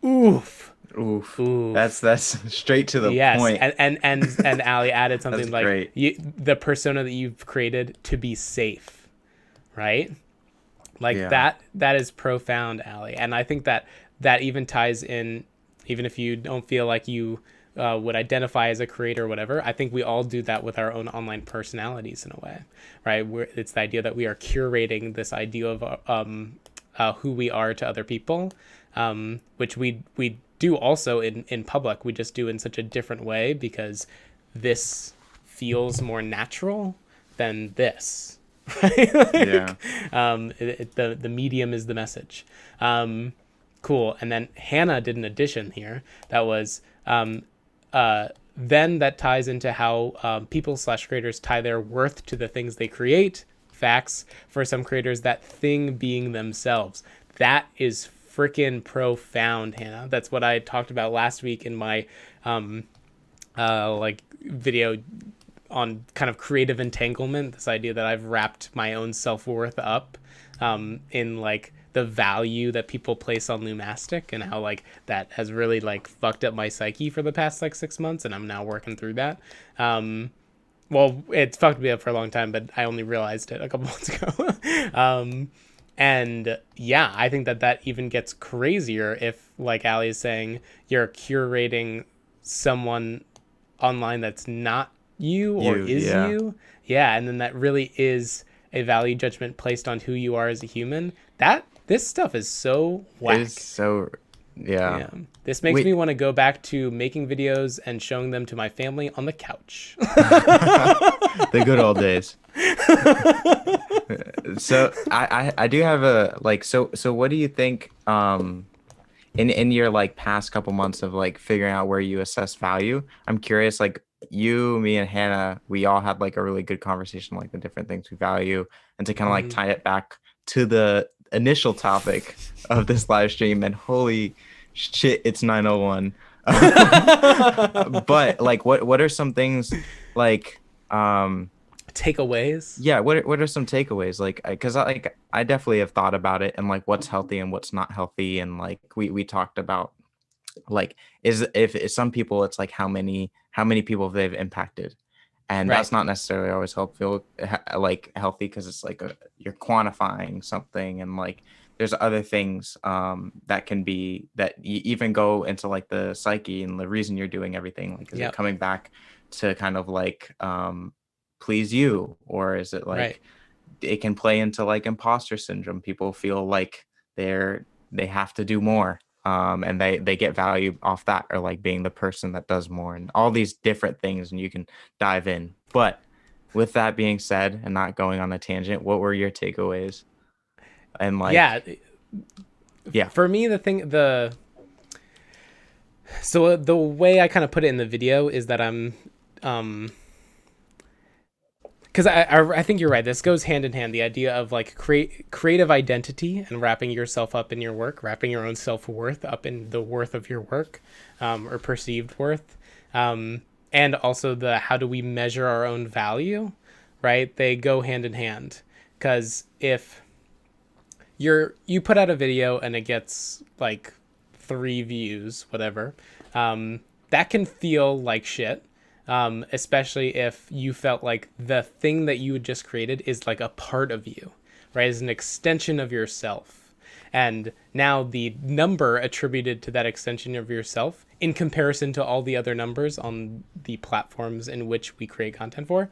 Oof. Oof. Oof. That's straight to the Yes, point. and Ali added something That's like great. The persona that you've created to be safe, right? Like Yeah. that is profound, Ali, and I think that even ties in, even if you don't feel like you would identify as a creator or whatever. I think we all do that with our own online personalities in a way, right? It's the idea that we are curating this idea of who we are to other people, which we do also in public. We just do in such a different way because this feels more natural than this. Right? Yeah. The medium is the message. Cool. And then Hannah did an addition here that was then that ties into how people/creators tie their worth to the things they create. Facts. For some creators, that thing being themselves. That is freaking profound, Hannah. That's what I talked about last week in my like video on kind of creative entanglement. This idea that I've wrapped my own self-worth up in like the value that people place on Lumastic, and how like that has really like fucked up my psyche for the past like 6 months, and I'm now working through that. Well, it's fucked me up for a long time, but I only realized it a couple months ago. And yeah, I think that even gets crazier if, like Ali is saying, you're curating someone online that's not you or is yeah. you. Yeah, and then that really is a value judgment placed on who you are as a human. This stuff is so whack. It's so yeah. This makes me want to go back to making videos and showing them to my family on the couch. The good old days. So I do have a like so what do you think in your like past couple months of like figuring out where you assess value? I'm curious, like you, me, and Hannah, we all had like a really good conversation, like the different things we value, and to kind of like tie it back to the initial topic of this live stream. And holy shit, it's 9:01. But like what are some things like takeaways? Yeah, what are some takeaways, like because I definitely have thought about it, and like what's healthy and what's not healthy, and like we talked about like if some people it's like how many people they've impacted, and Right. that's not necessarily always helpful, like healthy, because it's like you're quantifying something, and like there's other things that can be that you even go into like the psyche and the reason you're doing everything, like is it coming back to kind of like please you, or is it like it can play into like imposter syndrome? People feel like they have to do more, and they get value off that, or like being the person that does more, and all these different things, and you can dive in. But with that being said, and not going on a tangent, what were your takeaways? And like yeah for me, so the way I kind of put it in the video is that I'm because I think you're right. This goes hand in hand. The idea of like creative identity and wrapping yourself up in your work, wrapping your own self-worth up in the worth of your work, or perceived worth, and also the how do we measure our own value, right? They go hand in hand, because if you put out a video and it gets like 3 views, whatever, that can feel like shit. Especially if you felt like the thing that you had just created is like a part of you, right? Is an extension of yourself. And now the number attributed to that extension of yourself in comparison to all the other numbers on the platforms in which we create content for,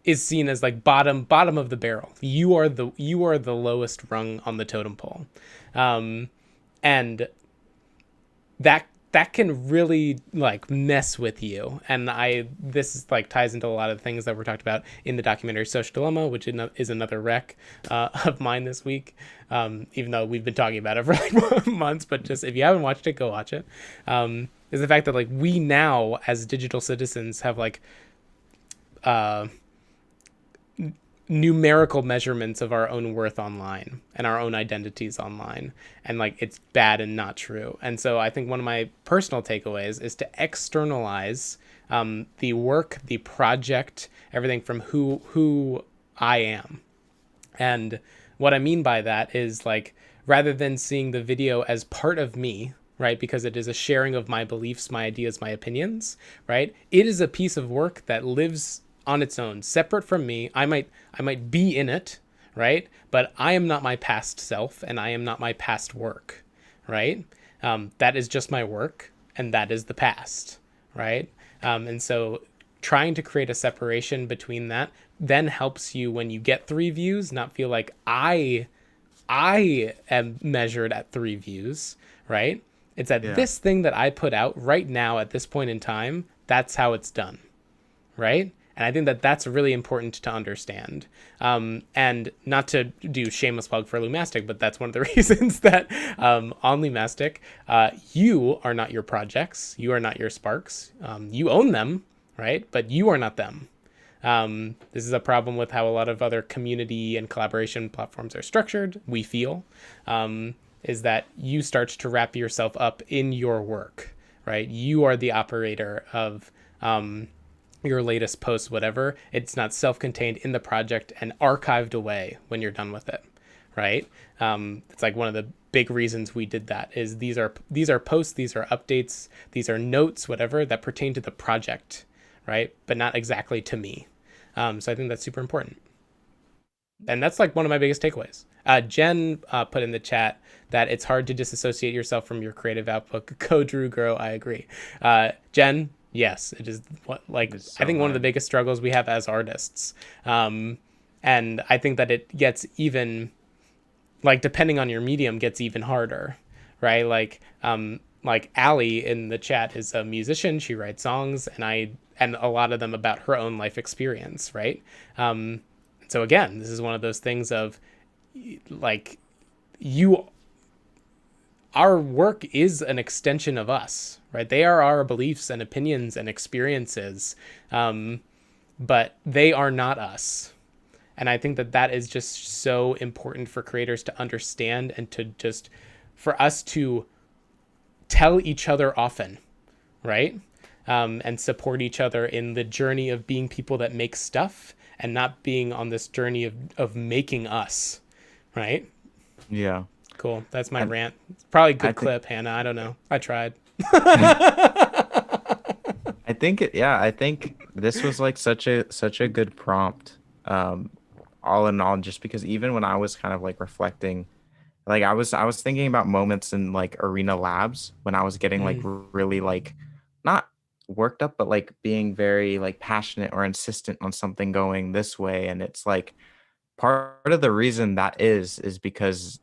is seen as like bottom of the barrel. You are the lowest rung on the totem pole. And that can really like mess with you. And this is like ties into a lot of the things that were talked about in the documentary Social Dilemma, which is another rec of mine this week. Even though we've been talking about it for like months, but just if you haven't watched it, go watch it. Is the fact that like we now as digital citizens have like numerical measurements of our own worth online and our own identities online, and like it's bad and not true. And so I think one of my personal takeaways is to externalize the work, the project, everything from who I am. And what I mean by that is, like, rather than seeing the video as part of me, right, because it is a sharing of my beliefs, my ideas, my opinions, right, it is a piece of work that lives on its own, separate from me. I might be in it, right, but I am not my past self, and I am not my past work, right. That is just my work, and that is the past, right. And so trying to create a separation between that then helps you, when you get 3 views, not feel like I am measured at 3 views, right? It's that this thing that I put out right now at this point in time, that's how it's done, right? And I think that that's really important to understand. And not to do shameless plug for Lumastic, but that's one of the reasons that on Lumastic, you are not your projects. You are not your sparks. You own them, right? But you are not them. This is a problem with how a lot of other community and collaboration platforms are structured, we feel, is that you start to wrap yourself up in your work, right? You are the operator of your latest post, whatever. It's not self-contained in the project and archived away when you're done with it, right? It's like one of the big reasons we did that is these are posts, these are updates, these are notes, whatever, that pertain to the project, right? But not exactly to me. So I think that's super important. And that's like one of my biggest takeaways. Jen put in the chat that it's hard to disassociate yourself from your creative output. Go Drew, grow. I agree. Jen, yes, it is I think one of the biggest struggles we have as artists. And I think that it gets even, like, depending on your medium, gets even harder, right? Like Allie in the chat is a musician. She writes songs, and a lot of them about her own life experience, right? So again, this is one of those things of, like, our work is an extension of us, right? They are our beliefs and opinions and experiences, but they are not us. And I think that that is just so important for creators to understand, and to just, for us to tell each other often, right? And support each other in the journey of being people that make stuff, and not being on this journey of making us, right? Yeah. Cool. That's my rant. It's probably a good clip, Hannah. I don't know. I tried. I think this was like such a good prompt. All in all, just because even when I was kind of like reflecting, like I was thinking about moments in like Arena Labs when I was getting like really like not worked up, but like being very like passionate or insistent on something going this way. And it's like part of the reason that is because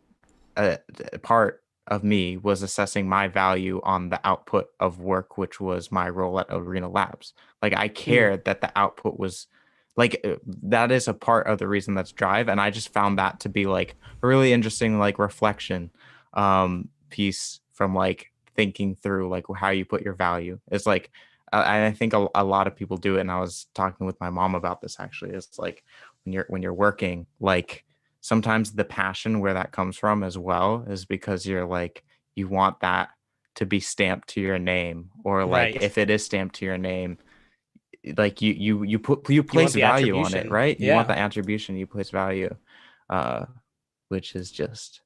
part of me was assessing my value on the output of work, which was my role at Arena Labs. Like I cared that the output was like, that is a part of the reason that's drive. And I just found that to be like a really interesting like reflection piece from like thinking through like how you put your value. It's like I think a lot of people do it, and I was talking with my mom about this actually. It's like when you're working, like sometimes the passion where that comes from as well is because you're like you want that to be stamped to your name, or like if it is stamped to your name, like you place value on it, right? You want the attribution, you place value, which is just.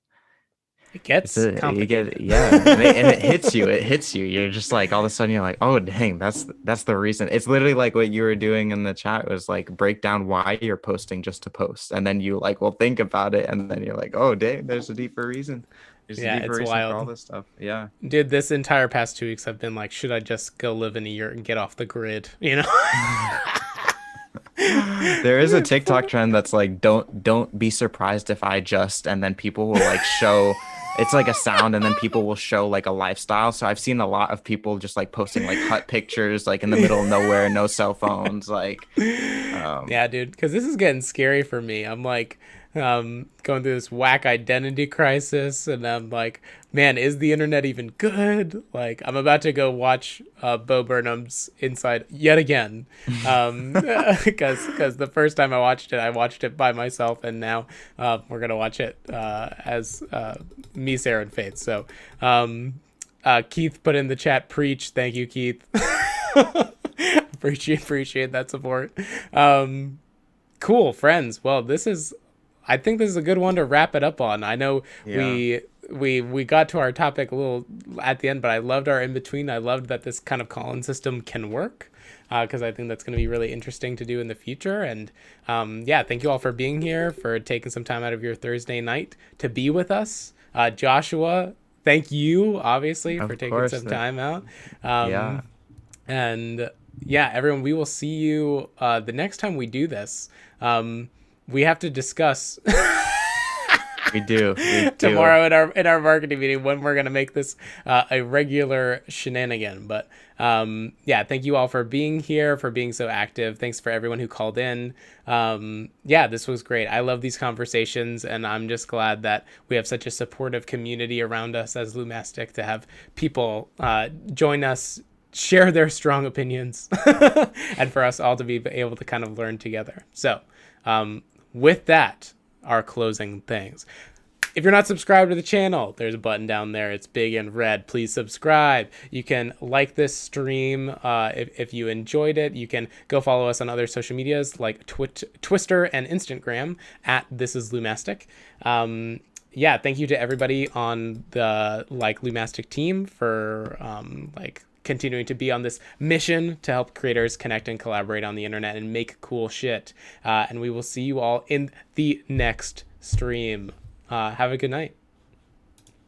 It gets complicated. And it hits you. You're just like, all of a sudden you're like, oh dang, that's the reason. It's literally like what you were doing in the chat was like break down why you're posting just to post, and then you like will think about it, and then you're like, oh dang, there's a deeper reason. There's a deeper reason wild for all this stuff. Yeah, dude, this entire past 2 weeks I've been like, should I just go live in a yurt and get off the grid, you know? There is a TikTok trend that's like, don't be surprised if I just, and then people will like show. It's like a sound, and then people will show like a lifestyle. So I've seen a lot of people just like posting like hut pictures, like in the middle of nowhere, no cell phones, like. Yeah, dude, because this is getting scary for me. I'm like, going through this whack identity crisis, and I'm like, man, is the internet even good? Like, I'm about to go watch Bo Burnham's Inside yet again, because the first time I watched it by myself, and now we're gonna watch it as me, Sarah, and Faith. So Keith put in the chat, preach. Thank you, Keith. Appreciate that support. Cool, friends. Well, I think this is a good one to wrap it up on. I know we got to our topic a little at the end, but I loved our in between. I loved that this kind of call-in system can work, because I think that's going to be really interesting to do in the future. And thank you all for being here, for taking some time out of your Thursday night to be with us. Joshua, thank you, obviously, for taking some time out. And everyone, we will see you the next time we do this. We have to discuss we do tomorrow in our marketing meeting when we're gonna make this a regular shenanigan. But thank you all for being here, for being so active. Thanks for everyone who called in. This was great. I love these conversations, and I'm just glad that we have such a supportive community around us as Lumastic, to have people join us, share their strong opinions, and for us all to be able to kind of learn together. So with that, our closing things. If you're not subscribed to the channel, there's a button down there. It's big and red. Please subscribe. You can like this stream if you enjoyed it. You can go follow us on other social medias like Twister and Instagram at This Is Lumastic. Thank you to everybody on the Lumastic team for continuing to be on this mission to help creators connect and collaborate on the internet and make cool shit. And we will see you all in the next stream. Have a good night.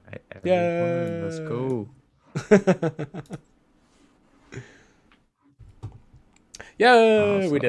All right, everyone, let's go. Yeah, we did.